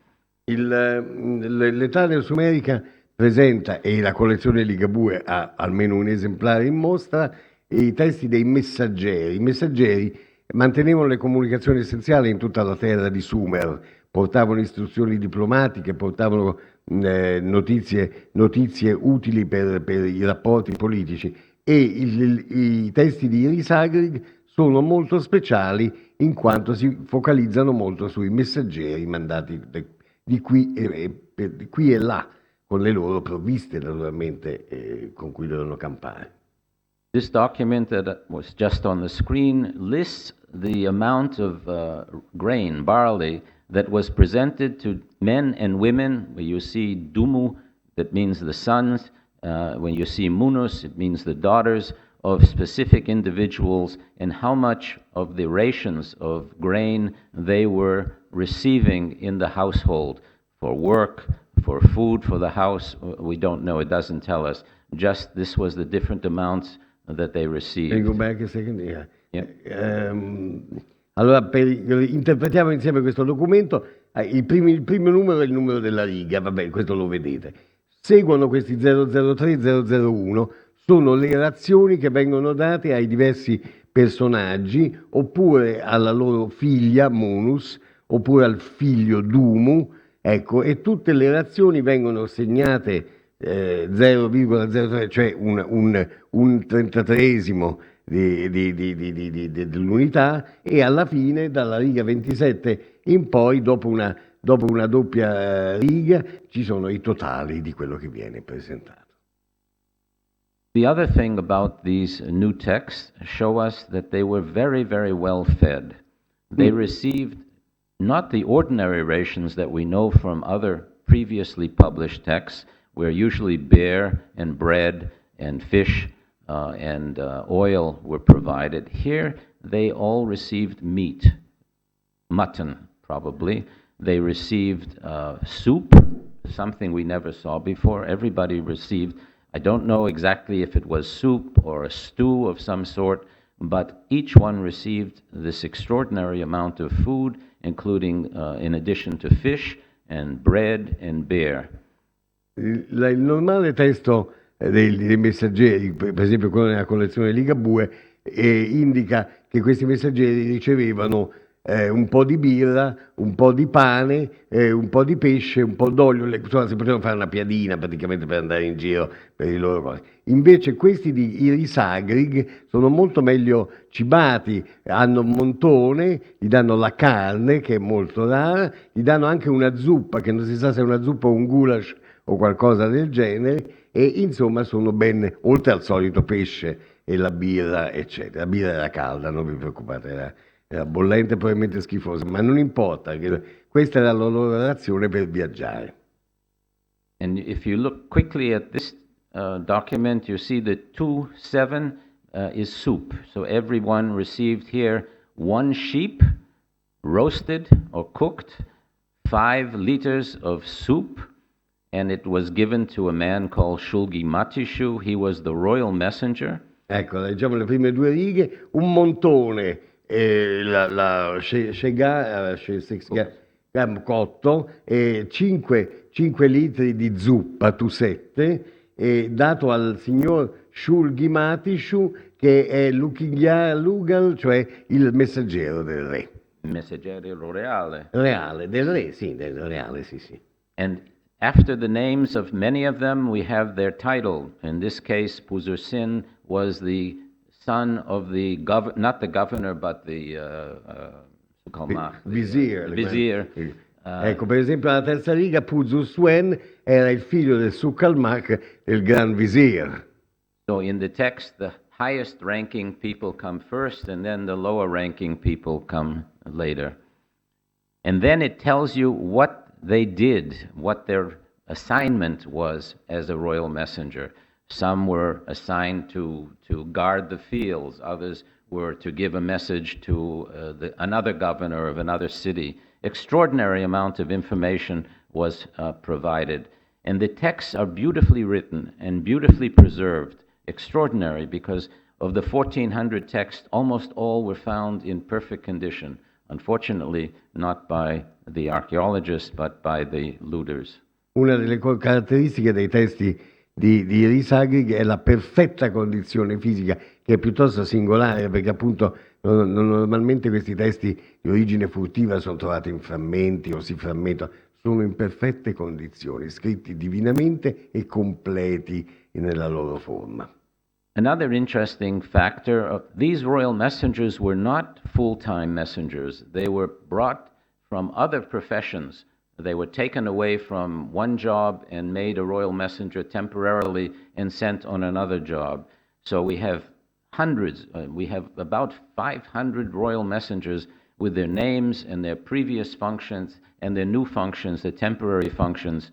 L'Età sumerica presenta, e la collezione Ligabue ha almeno un esemplare in mostra, i testi dei messaggeri. I messaggeri mantenevano le comunicazioni essenziali in tutta la terra di Sumer, portavano istruzioni diplomatiche, portavano notizie utili per i rapporti politici, e i testi di Irisagrig sono molto speciali in quanto si focalizzano molto sui messaggeri mandati di qui e là, con le loro provviste naturalmente con cui dovevano campare. This document that was just on the screen lists the amount of grain, barley, that was presented to men and women. Where you see Dumu, that means the sons. When you see Munus, it means the daughters of specific individuals, and how much of the rations of grain they were receiving in the household for work, for food, for the house. We don't know, it doesn't tell us. Just this was the different amounts that they received. Can you go back a second? Yeah. Yeah. Allora, interpretiamo insieme questo documento. Il primo numero è il numero della riga, vabbè, questo lo vedete. Seguono questi 003, 001, sono le razioni che vengono date ai diversi personaggi, oppure alla loro figlia, Munus, oppure al figlio Dumu, ecco, e tutte le razioni vengono segnate 0,03, cioè un 33esimo dell'unità, e alla fine, dalla riga 27 in poi, dopo una doppia riga, ci sono i totali di quello che viene presentato. The other thing about these new texts show us that they were very, very well fed. They received not the ordinary rations that we know from other previously published texts, where usually bear and bread and fish and oil were provided. Here, they all received meat, mutton probably. They received soup, something we never saw before. Everybody received, I don't know exactly if it was soup or a stew of some sort, but each one received this extraordinary amount of food, including, in addition to fish and bread and beer. Il normale testo dei messaggeri, per esempio quello nella collezione Ligabue, indica che questi messaggeri ricevevano un po' di birra, un po' di pane, un po' di pesce, un po' d'olio, insomma si potevano fare una piadina praticamente per andare in giro per i loro cose. Invece questi di Irisagrig sono molto meglio cibati, hanno un montone, gli danno la carne che è molto rara, gli danno anche una zuppa, che non si sa se è una zuppa o un goulash o qualcosa del genere, e insomma sono ben, oltre al solito pesce e la birra, eccetera. La birra era calda, non vi preoccupate, era bollente, probabilmente schifosa, ma non importa, questa era la loro razione per viaggiare. And if you look quickly at this document, you see that 2.7 is soup. So everyone received here 1 sheep, roasted or cooked, 5 liters of soup, and it was given to a man called Shulgi Matishu. He was the royal messenger. Ecco, leggiamo le prime due righe, un montone, la Shega cotto, e 5 litri di zuppa, tusette, dato al signor Shulgi Matishu, che è Lugal, cioè il messaggero del re. Messaggero reale. Reale, del re, sì, del reale, sì, sì. And after the names of many of them, we have their title. In this case, Puzursin was the son of the not the governor, but the Vizier. vizier. Ecco, per esempio, alla terza riga, Puzur-Suen era il figlio del Sukalmak, del Gran Vizier. So in the text, the highest ranking people come first, and then the lower ranking people come later. And then it tells you what they did, what their assignment was as a royal messenger. Some were assigned to guard the fields, others were to give a message to another governor of another city. Extraordinary amount of information was provided. And the texts are beautifully written and beautifully preserved. Extraordinary, because of the 1,400 texts, almost all were found in perfect condition. Unfortunately, not by the archaeologists, but by the looters. Una delle caratteristiche dei testi di Irisaghi è la perfetta condizione fisica, che è piuttosto singolare, perché appunto normalmente questi testi di origine furtiva sono trovati in frammenti o si frammentano, sono in perfette condizioni, scritti divinamente e completi nella loro forma. Another interesting factor, these royal messengers were not full-time messengers. They were brought from other professions. They were taken away from one job and made a royal messenger temporarily and sent on another job. So we have hundreds, we have about 500 royal messengers with their names and their previous functions and their new functions, the temporary functions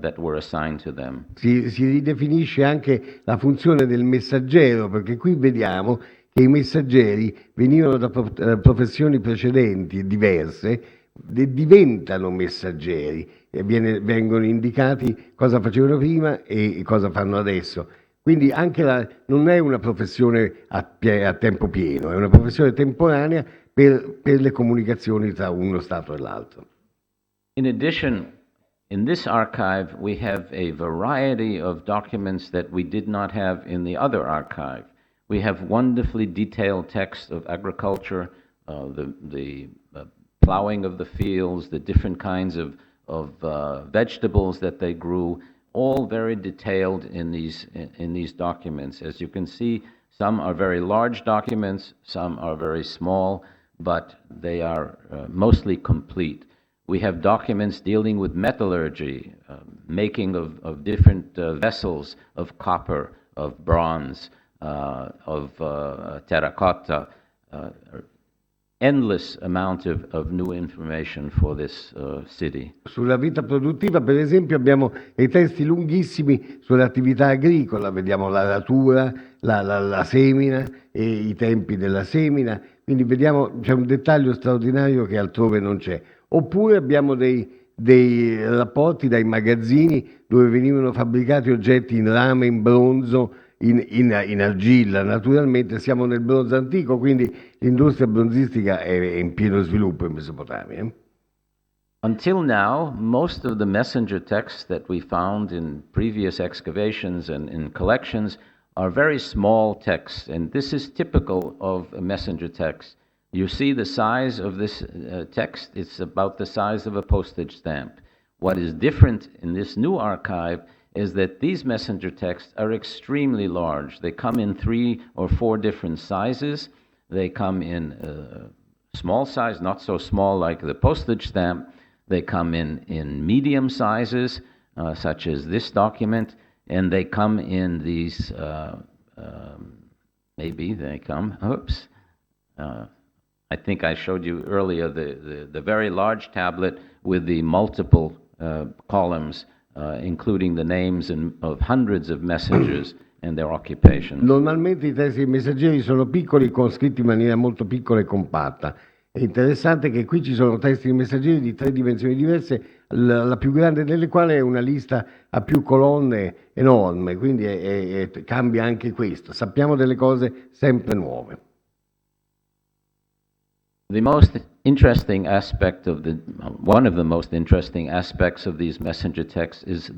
that were assigned to them. Si ridefinisce anche la funzione del messaggero, perché qui vediamo che i messaggeri venivano da professioni precedenti e diverse, diventano messaggeri e vengono indicati cosa facevano prima e cosa fanno adesso. Quindi anche non è una professione a tempo pieno, è una professione temporanea per le comunicazioni tra uno Stato e l'altro. In addition, in this archive, we have a variety of documents that we did not have in the other archive. We have wonderfully detailed texts of agriculture, the plowing of the fields, the different kinds of vegetables that they grew, all very detailed in these documents. As you can see, some are very large documents, some are very small, but they are mostly complete. We have documents dealing with metallurgy, making of different vessels of copper, of bronze, of terracotta, endless amount of new information for this city. Sulla vita produttiva, per esempio, abbiamo dei testi lunghissimi sull'attività agricola, vediamo l'aratura, la semina e i tempi della semina, quindi vediamo c'è un dettaglio straordinario che altrove non c'è. Oppure abbiamo dei rapporti dai magazzini dove venivano fabbricati oggetti in rame, in bronzo, in argilla. Naturalmente siamo nel bronzo antico, quindi l'industria bronzistica è in pieno sviluppo in Mesopotamia. Until now, most of the messenger texts that we found in previous excavations and in collections are very small texts, and this is typical of a messenger text. You see the size of this text, it's about the size of a postage stamp. What is different in this new archive is that these messenger texts are extremely large. They come in 3 or 4 different sizes. They come in small size, not so small like the postage stamp. They come in medium sizes, such as this document, and they come in these, I think I showed you earlier the very large tablet with the multiple columns, including the names of hundreds of messengers and their occupations. Normalmente i testi dei messaggeri sono piccoli, con scritti in maniera molto piccola e compatta. È interessante che qui ci sono testi di messaggeri di 3 dimensioni diverse, la più grande delle quali è una lista a più colonne enorme, quindi cambia anche questo. Sappiamo delle cose sempre nuove. The most interesting aspect of one of the most interesting aspects of these messenger texts is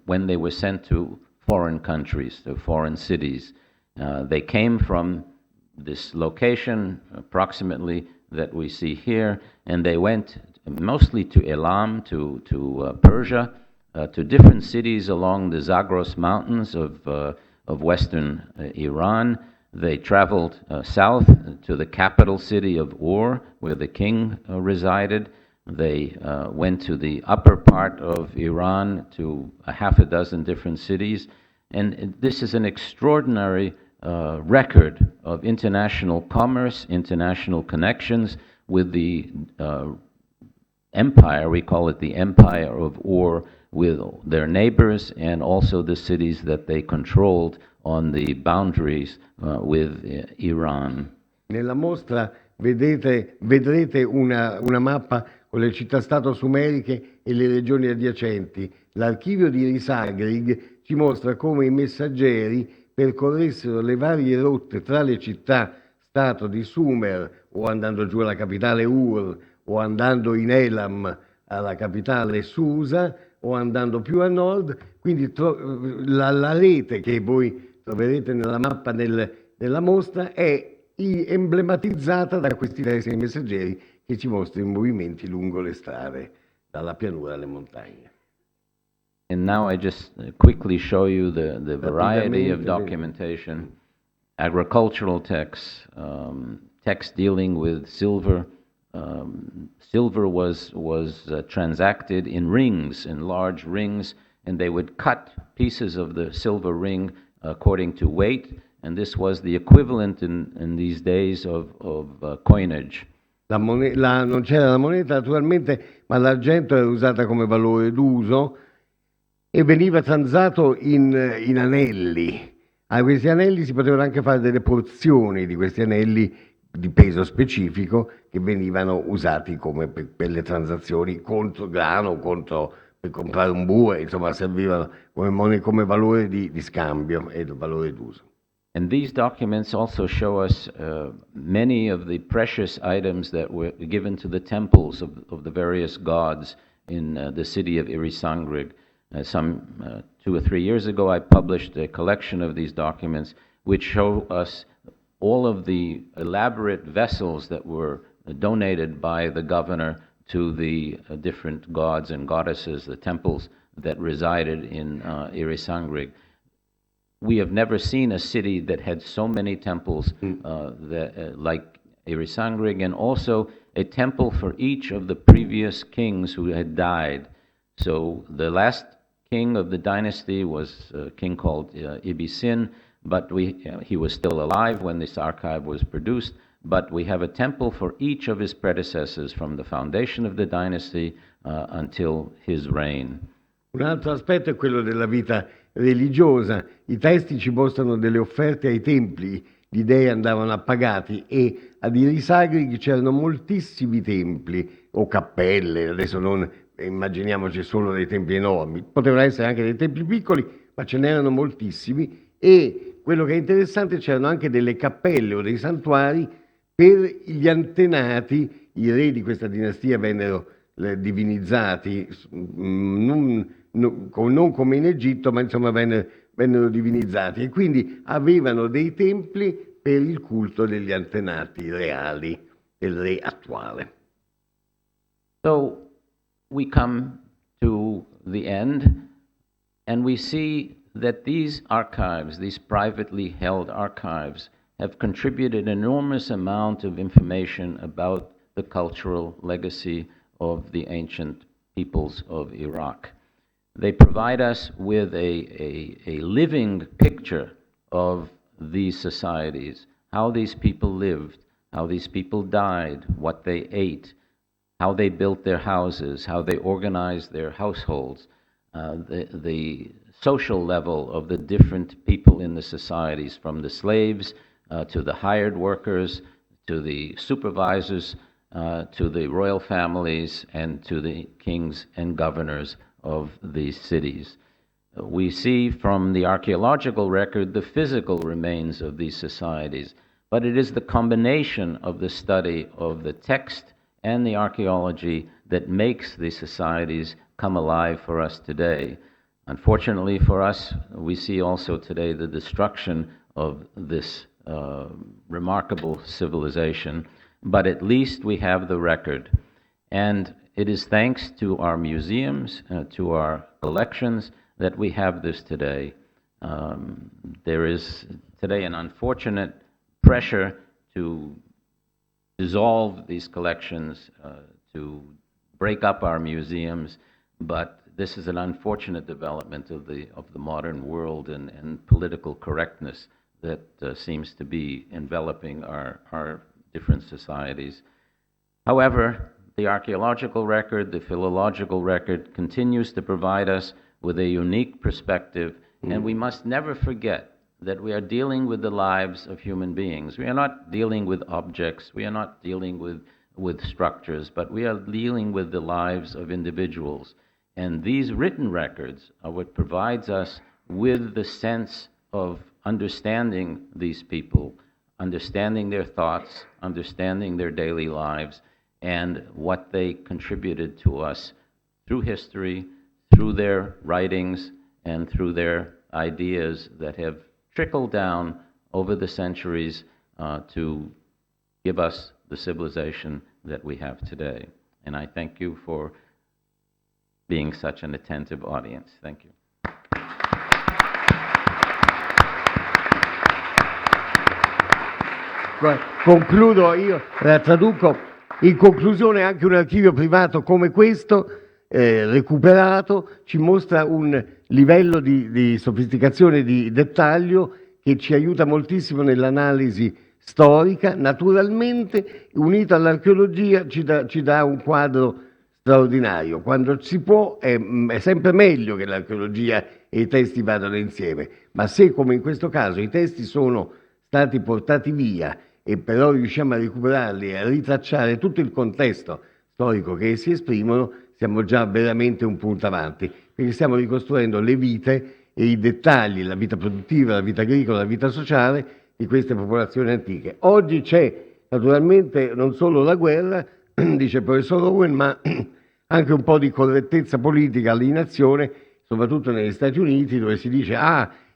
when they were sent to foreign countries, to foreign cities. They came from this location, approximately, that we see here, and they went mostly to Elam, to Persia, to different cities along the Zagros Mountains of western Iran. They traveled south to the capital city of Ur, where the king resided. They went to the upper part of Iran, to a half a dozen different cities. And this is an extraordinary record of international commerce, international connections with the empire, we call it the Empire of Ur, with their neighbors and also the cities that they controlled on the boundaries with Iran. Nella mostra vedrete una mappa con le città-stato sumeriche e le regioni adiacenti. L'archivio di Risagrig ci mostra come i messaggeri percorressero le varie rotte tra le città-stato di Sumer, o andando giù alla capitale Ur, o andando in Elam alla capitale Susa, o andando più a nord. Quindi la rete che voi troverete nella mappa della mostra è emblematizzata da questi testi messaggeri che ci mostrano i movimenti lungo le strade, dalla pianura alle montagne. And now I just quickly show you the variety of documentation, agricultural texts, texts dealing with silver. Silver was transacted in rings, in large rings, and they would cut pieces of the silver ring according to weight, and this was the equivalent in these days of coinage. Non c'era la moneta naturalmente, ma l'argento era usata come valore d'uso e veniva transato in anelli. A questi anelli si potevano anche fare delle porzioni di questi anelli di peso specifico che venivano usati come per le transazioni contro grano, per comprare un bue, insomma servivano come valore di scambio e valore d'uso. And these documents also show us many of the precious items that were given to the temples of the various gods in the city of Irisangrig. Some 2 or 3 years ago, I published a collection of these documents which show us all of the elaborate vessels that were donated by the governor to the different gods and goddesses, the temples that resided in Irisangrig. We have never seen a city that had so many temples like Irisangrig, and also a temple for each of the previous kings who had died. So the last king of the dynasty was a king called Ibisin, but he was still alive when this archive was produced, but we have a temple for each of his predecessors from the foundation of the dynasty until his reign. Un altro aspetto è quello della vita religiosa. I testi ci mostrano delle offerte ai templi, gli dei andavano appagati e ad Irisagrig c'erano moltissimi templi o cappelle, adesso non immaginiamoci solo dei templi enormi, potevano essere anche dei templi piccoli, ma ce n'erano moltissimi, e quello che è interessante, c'erano anche delle cappelle o dei santuari per gli antenati. I re di questa dinastia vennero divinizzati, non come in Egitto, ma insomma vennero divinizzati, e quindi avevano dei templi per il culto degli antenati reali del re attuale. So we come to the end, and we see that these archives, these privately held archives, have contributed an enormous amount of information about the cultural legacy of the ancient peoples of Iraq. They provide us with a living picture of these societies, how these people lived, how these people died, what they ate, how they built their houses, how they organized their households, the social level of the different people in the societies, from the slaves to the hired workers to the supervisors, to the royal families, and to the kings and governors of these cities. We see from the archaeological record the physical remains of these societies, but it is the combination of the study of the text and the archaeology that makes these societies come alive for us today. Unfortunately for us, we see also today the destruction of this remarkable civilization, but at least we have the record. And it is thanks to our museums, to our collections, that we have this today. There is today an unfortunate pressure to dissolve these collections, to break up our museums, but this is an unfortunate development of the modern world and political correctness that seems to be enveloping our different societies. However, the archaeological record, the philological record continues to provide us with a unique perspective, and we must never forget that we are dealing with the lives of human beings. We are not dealing with objects, we are not dealing with structures, but we are dealing with the lives of individuals. And these written records are what provides us with the sense of understanding these people, understanding their thoughts, understanding their daily lives, and what they contributed to us through history, through their writings, and through their ideas that have trickled down over the centuries to give us the civilization that we have today. And I thank you for being such an attentive audience. Thank you. Concludo, io la traduco. In conclusione, anche un archivio privato come questo, recuperato, ci mostra un livello di sofisticazione, di dettaglio che ci aiuta moltissimo nell'analisi storica. Naturalmente, unito all'archeologia, ci dà un quadro straordinario. Quando si può, è sempre meglio che l'archeologia e i testi vadano insieme, ma se, come in questo caso, i testi sono stati portati via e però riusciamo a recuperarli e a ritracciare tutto il contesto storico che essi esprimono, siamo già veramente un punto avanti, perché stiamo ricostruendo le vite e i dettagli, la vita produttiva, la vita agricola, la vita sociale di queste popolazioni antiche. Oggi c'è naturalmente non solo la guerra, dice il professor Owen, ma anche un po' di correttezza politica in azione, soprattutto negli Stati Uniti, dove si dice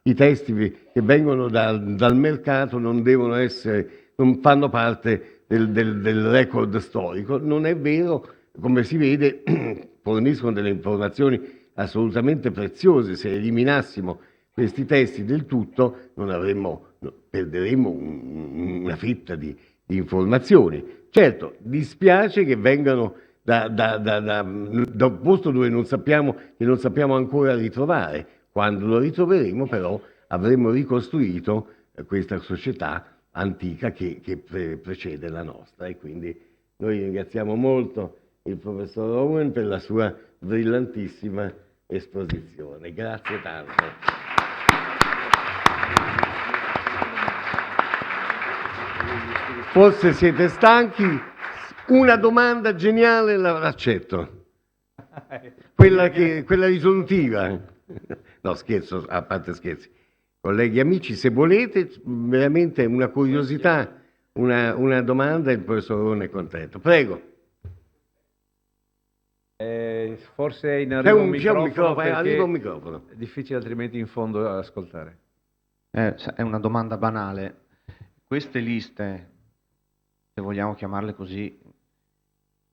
i testi che vengono dal mercato non devono essere, non fanno parte del record storico. Non è vero, come si vede, forniscono delle informazioni assolutamente preziose. Se eliminassimo questi testi del tutto, perderemmo una fetta di informazioni. Certo, dispiace che vengano da un posto dove non sappiamo ancora ritrovare. Quando lo ritroveremo, però, avremo ricostruito questa società antica che precede la nostra. E quindi noi ringraziamo molto il professor Owen per la sua brillantissima esposizione. Grazie tanto. Forse siete stanchi? Una domanda geniale l'accetto. Quella risolutiva. No, scherzo, a parte scherzi. Colleghi e amici, se volete, veramente una curiosità, una domanda, il professor Rone è contento. Prego. Forse in arrivo un microfono, arriva un microfono. È difficile altrimenti in fondo ascoltare. È una domanda banale. Queste liste, se vogliamo chiamarle così,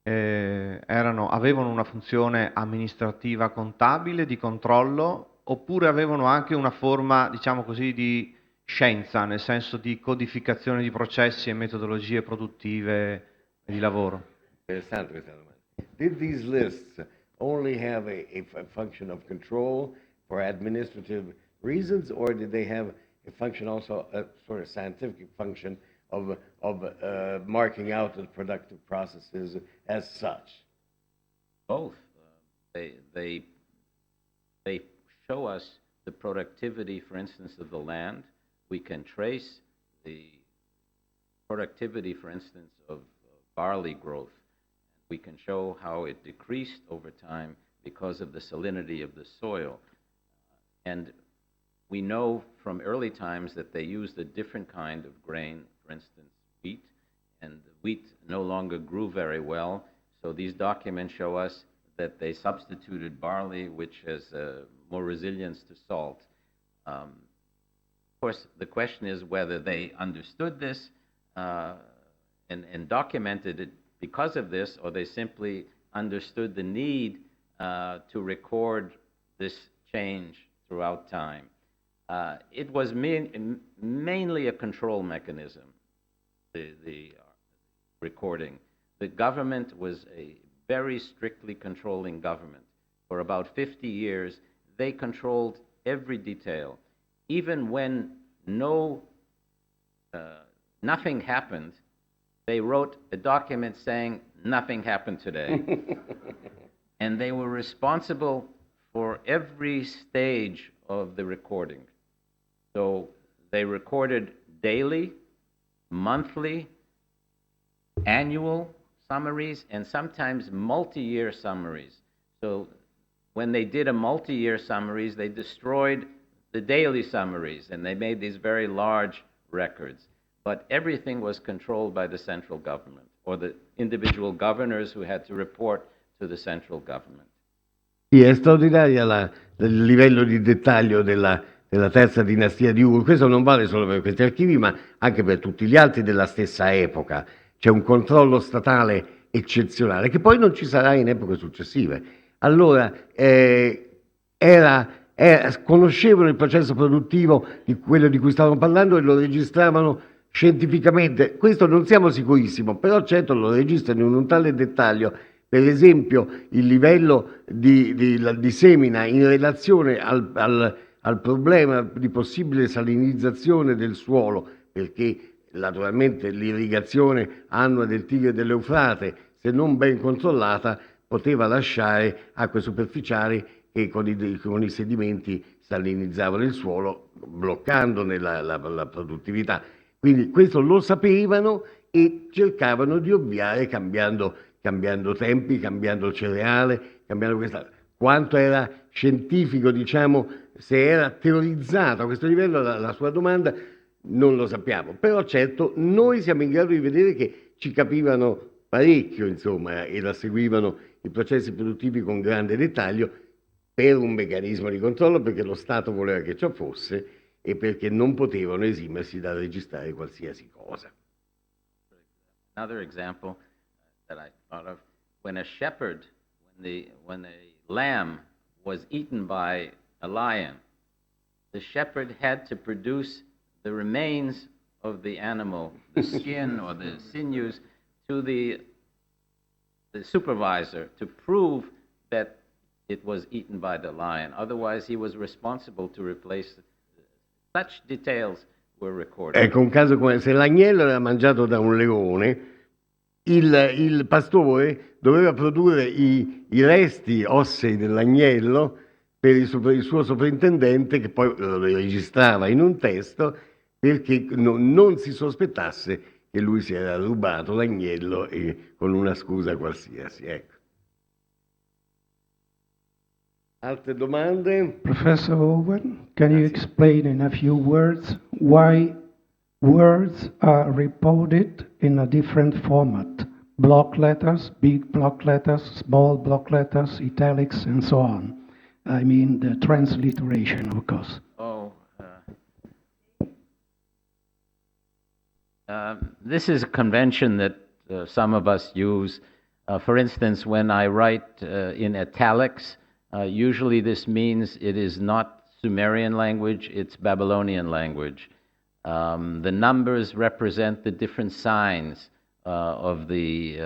avevano una funzione amministrativa contabile, di controllo, oppure avevano anche una forma, diciamo così, di scienza, nel senso di codificazione di processi e metodologie produttive e di lavoro? Interessante questa domanda. Did these lists only have a function of control for administrative reasons, or did they have a function also, a sort of scientific function of marking out the productive processes as such? Both. They show us the productivity, for instance, of the land. We can trace the productivity, for instance, of barley growth. We can show how it decreased over time because of the salinity of the soil. And we know from early times that they used a different kind of grain, for instance, wheat, and the wheat no longer grew very well. So these documents show us that they substituted barley, which has more resilience to salt. Of course, the question is whether they understood this and documented it because of this, or they simply understood the need to record this change throughout time. It was mainly a control mechanism, the recording. The government was a very strictly controlling government. For about 50 years, they controlled every detail. Even when nothing happened, they wrote a document saying nothing happened today. And they were responsible for every stage of the recording. So they recorded daily, monthly, annual summaries, and sometimes multi-year summaries. So when they did a multi-year summaries, they destroyed the daily summaries, and they made these very large records. But everything was controlled by the central government, or the individual governors who had to report to the central government. Sì, è straordinaria il livello di dettaglio della terza dinastia di Ur. Questo non vale solo per questi archivi, ma anche per tutti gli altri della stessa epoca. C'è un controllo statale eccezionale, che poi non ci sarà in epoche successive. Allora, conoscevano il processo produttivo di quello di cui stavamo parlando e lo registravano scientificamente. Questo non siamo sicurissimi, però certo lo registrano in un tale dettaglio. Per esempio, il livello di semina in relazione al problema di possibile salinizzazione del suolo, perché naturalmente l'irrigazione annua del Tigre e dell'Eufrate, se non ben controllata, poteva lasciare acque superficiali che con i sedimenti salinizzavano il suolo, bloccandone la produttività. Quindi questo lo sapevano e cercavano di ovviare cambiando tempi, cambiando il cereale, cambiando questa. Quanto era scientifico, diciamo, se era teorizzato a questo livello, la sua domanda non lo sappiamo. Però certo noi siamo in grado di vedere che ci capivano parecchio, insomma, e la seguivano i processi produttivi con grande dettaglio per un meccanismo di controllo, perché lo Stato voleva che ciò fosse e perché non potevano esimersi dal registrare qualsiasi cosa. Another example that I thought of, when a shepherd, when a lamb was eaten by a lion, the shepherd had to produce the remains of the animal, the skin or the sinews, to the supervisor to prove that it was eaten by the lion. Otherwise, he was responsible to replace it. Such details were recorded. Ecco, un caso come se l'agnello era mangiato da un leone, il pastore doveva produrre i resti ossei dell'agnello per il suo sovrintendente, che poi lo registrava in un testo, perché non si sospettasse che lui si era rubato l'agnello con una scusa qualsiasi. Ecco. Altre domande? Professor Owen, can you explain in a few words why words are reported in a different format? Block letters, big block letters, small block letters, italics, and so on. I mean the transliteration, of course. This is a convention that some of us use. For instance, when I write in italics, usually this means it is not Sumerian language, it's Babylonian language. The numbers represent the different signs of the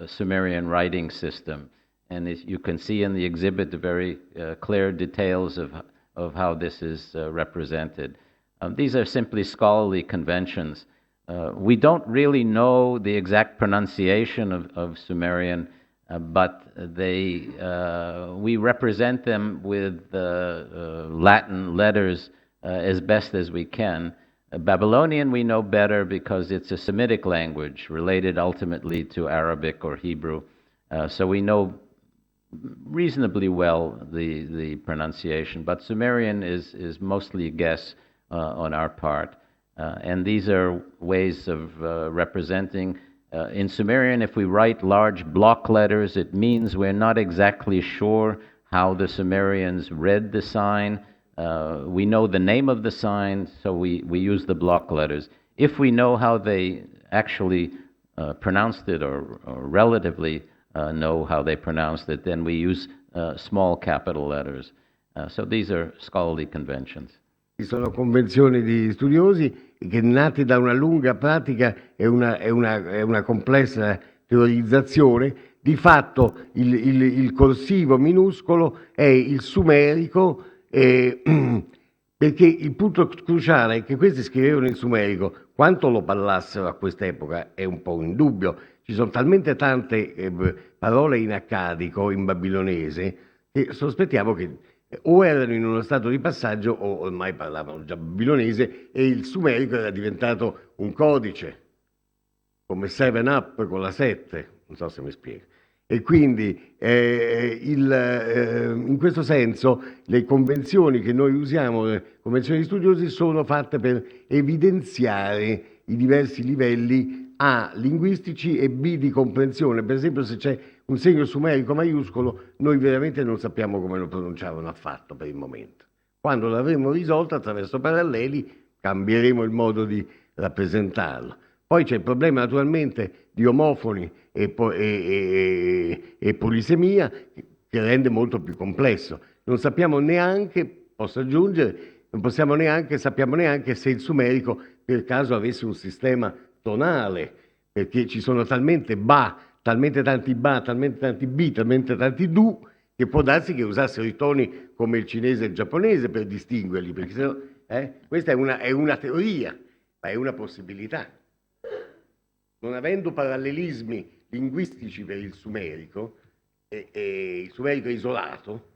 Sumerian writing system. And you can see in the exhibit the very clear details of how this is represented. These are simply scholarly conventions. We don't really know the exact pronunciation of Sumerian, but we represent them with Latin letters as best as we can. Babylonian we know better because it's a Semitic language related ultimately to Arabic or Hebrew. So we know reasonably well the pronunciation, but Sumerian is mostly a guess on our part. And these are ways of representing. In Sumerian, if we write large block letters, it means we're not exactly sure how the Sumerians read the sign. We know the name of the sign, so we use the block letters. If we know how they actually pronounced it, or relatively know how they pronounced it, then we use small capital letters. So these are scholarly conventions. Ci sono convenzioni di studiosi che, nati da una lunga pratica e una complessa teorizzazione, di fatto il corsivo minuscolo è il sumerico, perché il punto cruciale è che questi scrivevano in sumerico. Quanto lo parlassero a quest'epoca è un po' in dubbio. Ci sono talmente tante parole in accadico, in babilonese, che sospettiamo che o erano in uno stato di passaggio o ormai parlavano già babilonese e il sumerico era diventato un codice, come 7up con la 7, non so se mi spiego. E quindi in questo senso le convenzioni che noi usiamo, le convenzioni di studiosi, sono fatte per evidenziare i diversi livelli A linguistici e B di comprensione. Per esempio, se c'è un segno sumerico maiuscolo, noi veramente non sappiamo come lo pronunciavano affatto per il momento. Quando l'avremo risolto attraverso paralleli, cambieremo il modo di rappresentarlo. Poi c'è il problema naturalmente di omofoni e polisemia, che rende molto più complesso. Non sappiamo neanche, posso aggiungere, sappiamo neanche se il sumerico per caso avesse un sistema tonale, perché ci sono talmente tanti ba, talmente tanti bi, talmente tanti du, che può darsi che usassero i toni come il cinese e il giapponese per distinguerli, perché sennò, questa è una teoria, ma è una possibilità. Non avendo parallelismi linguistici per il sumerico, e il sumerico è isolato,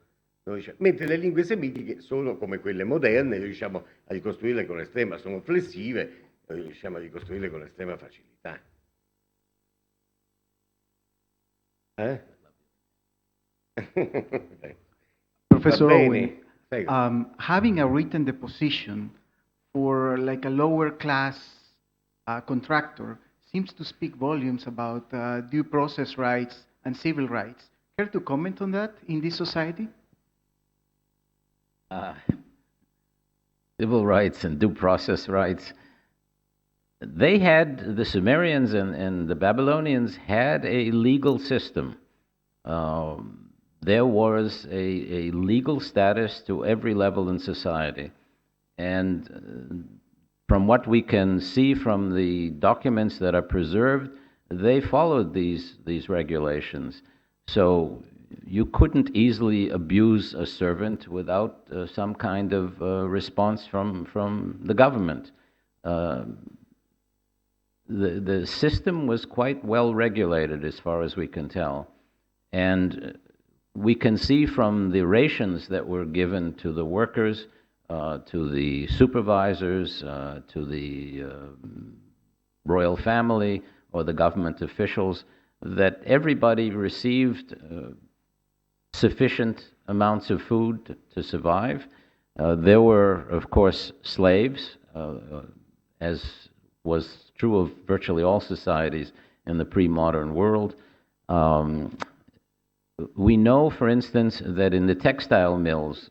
mentre le lingue semitiche sono come quelle moderne, riusciamo a ricostruirle con estrema, sono flessive, riusciamo a ricostruirle con estrema facilità. Professor Owen, having a written deposition for like a lower class contractor seems to speak volumes about due process rights and civil rights. Care to comment on that in this society? Civil rights and due process rights. The Sumerians and the Babylonians had a legal system. There was a legal status to every level in society. And from what we can see from the documents that are preserved, they followed these regulations. So you couldn't easily abuse a servant without some kind of response from the government. The system was quite well regulated as far as we can tell. And we can see from the rations that were given to the workers, to the supervisors, to the royal family or the government officials, that everybody received sufficient amounts of food to survive. There were, of course, slaves, as was true of virtually all societies in the pre-modern world. We know, for instance, that in the textile mills,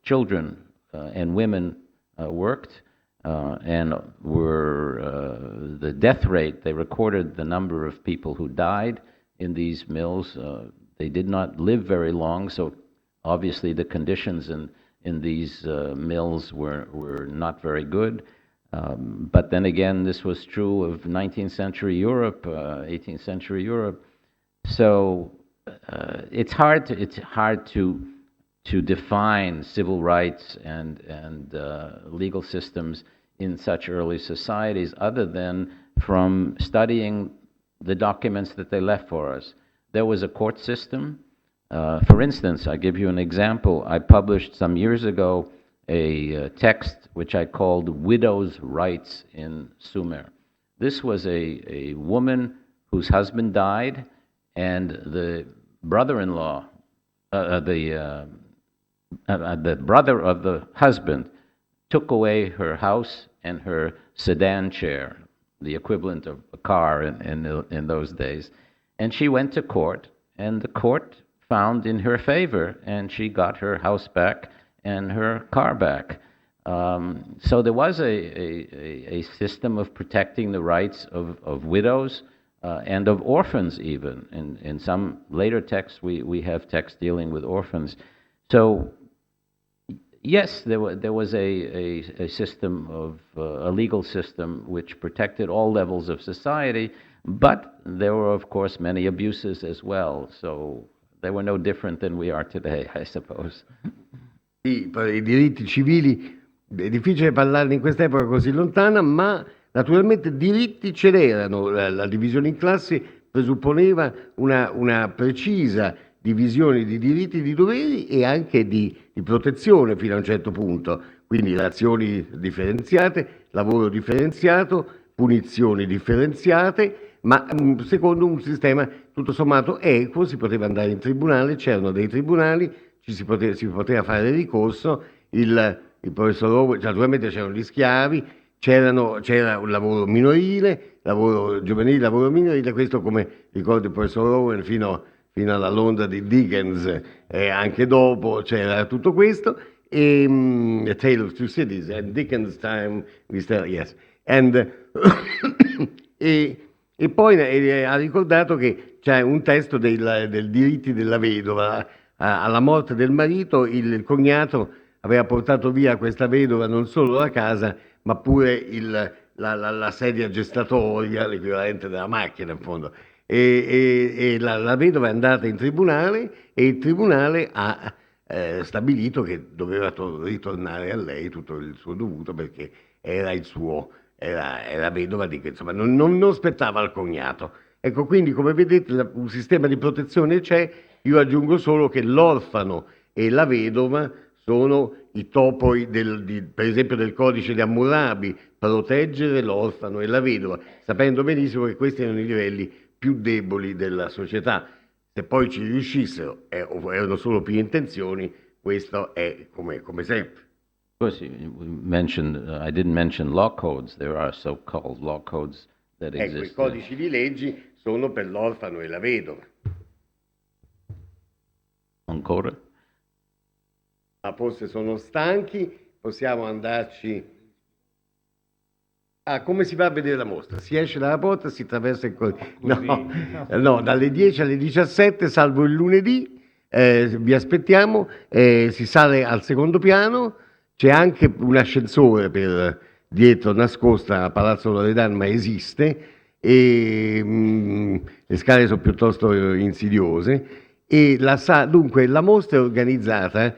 children and women worked and were the death rate. They recorded the number of people who died in these mills. They did not live very long, so obviously the conditions in these mills were not very good. But then again, this was true of 19th century Europe, 18th century Europe. So it's hard to define civil rights and legal systems in such early societies, other than from studying the documents that they left for us. There was a court system. For instance, I give you an example. I published some years ago a text which I called Widow's Rights in Sumer. This was a woman whose husband died, and the brother-in-law, the brother of the husband, took away her house and her sedan chair, the equivalent of a car in those days. And she went to court, and the court found in her favor, and she got her house back and her car back. So there was a system of protecting the rights of widows and of orphans even. In some later texts, we have texts dealing with orphans. So yes, there was a system of a legal system which protected all levels of society, but there were, of course, many abuses as well. So they were no different than we are today, I suppose. Sì, i diritti civili, è difficile parlarne in quest'epoca così lontana, ma naturalmente diritti ce n'erano. La divisione in classi presupponeva una precisa divisione di diritti e di doveri e anche di protezione fino a un certo punto, quindi azioni differenziate, lavoro differenziato, punizioni differenziate, ma secondo un sistema tutto sommato equo. Si poteva andare in tribunale, c'erano dei tribunali, si poteva fare ricorso, il professor Owen, naturalmente c'erano gli schiavi, c'era un lavoro minorile, lavoro giovanile, lavoro minorile, questo come ricorda il professor Owen fino alla Londra di Dickens, anche dopo c'era tutto questo, e A Tale of Two Cities, and Dickens' time, yes. E poi ha ricordato che c'è un testo del diritti della vedova. Alla morte del marito, il cognato aveva portato via questa vedova non solo la casa, ma pure la sedia gestatoria, l'equivalente della macchina in fondo. E la vedova è andata in tribunale e il tribunale ha stabilito che doveva ritornare a lei tutto il suo dovuto, perché era vedova di che, insomma, non spettava al cognato. Ecco, quindi come vedete un sistema di protezione c'è. Io aggiungo solo che l'orfano e la vedova sono i topoi per esempio del codice di Hammurabi, proteggere l'orfano e la vedova, sapendo benissimo che questi erano i livelli più deboli della società. Se poi ci riuscissero o erano solo più intenzioni, questo è come sempre. Of course, I didn't mention law codes. There are so-called law codes that exist. Ecco, i codici di leggi sono per l'orfano e la vedova. Ancora? Ma forse sono stanchi, possiamo andarci. Come si va a vedere la mostra? Si esce dalla porta, si attraversa il corridoio. No, dalle 10 alle 17, salvo il lunedì, vi aspettiamo, si sale al secondo piano, c'è anche un ascensore per dietro nascosta a Palazzo Loredano, ma esiste, e le scale sono piuttosto insidiose. E dunque la mostra è organizzata,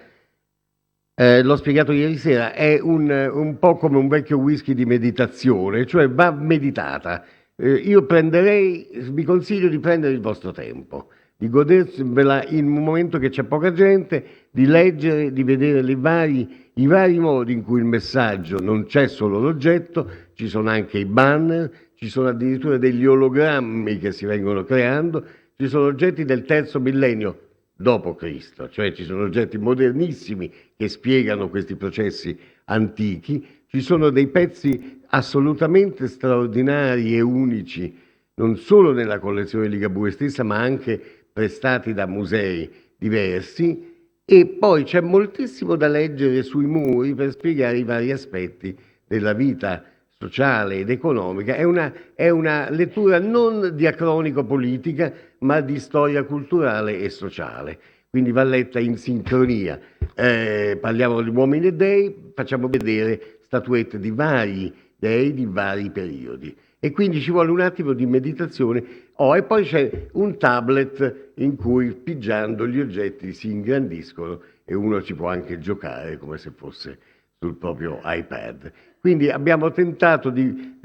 l'ho spiegato ieri sera, è un po' come un vecchio whisky di meditazione, cioè va meditata. Io vi consiglio di prendere il vostro tempo, di godersela in un momento che c'è poca gente, di leggere, di vedere i vari modi in cui il messaggio non c'è solo l'oggetto, ci sono anche i banner, ci sono addirittura degli ologrammi che si vengono creando. Ci sono oggetti del terzo millennio dopo Cristo, cioè ci sono oggetti modernissimi che spiegano questi processi antichi, ci sono dei pezzi assolutamente straordinari e unici, non solo nella collezione Ligabue stessa, ma anche prestati da musei diversi, e poi c'è moltissimo da leggere sui muri per spiegare i vari aspetti della vita sociale ed economica. È una lettura non diacronico-politica, ma di storia culturale e sociale, quindi va letta in sincronia. Parliamo di uomini e dei, facciamo vedere statuette di vari dei di vari periodi, e quindi ci vuole un attimo di meditazione. E poi c'è un tablet in cui pigiando gli oggetti si ingrandiscono e uno ci può anche giocare come se fosse sul proprio iPad. Quindi abbiamo tentato di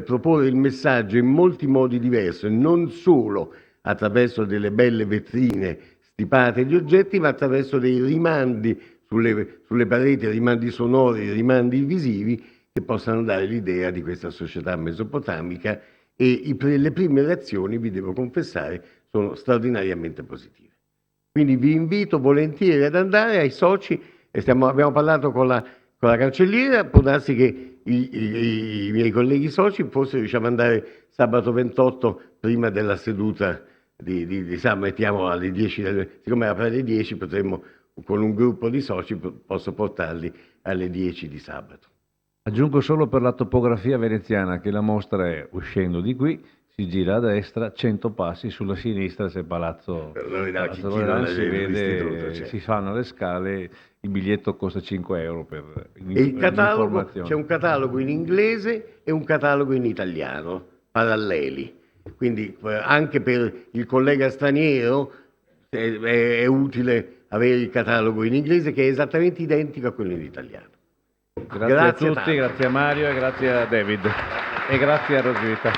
proporre il messaggio in molti modi diversi, non solo attraverso delle belle vetrine stipate di oggetti, ma attraverso dei rimandi sulle pareti rimandi sonori, rimandi visivi che possano dare l'idea di questa società mesopotamica, e le prime reazioni, vi devo confessare, sono straordinariamente positive. Quindi vi invito volentieri ad andare ai soci, abbiamo parlato con la cancelliera, può darsi che i miei colleghi soci forse riusciamo ad andare sabato 28 prima della seduta di sabato, mettiamo alle 10, siccome apre alle 10 potremmo, con un gruppo di soci, posso portarli alle 10 di sabato. Aggiungo solo per la topografia veneziana che la mostra è uscendo di qui, si gira a destra, 100 passi, sulla sinistra c'è Palazzo Loredano, si vede, certo. si fanno le scale, il biglietto costa 5 euro per E il catalogo, l'informazione. c'è un catalogo in inglese e un catalogo in italiano, paralleli. Quindi anche per il collega straniero è utile avere il catalogo in inglese, che è esattamente identico a quello in italiano. Grazie a tutti, tanto. grazie a Mario e grazie a David e grazie a Rosita.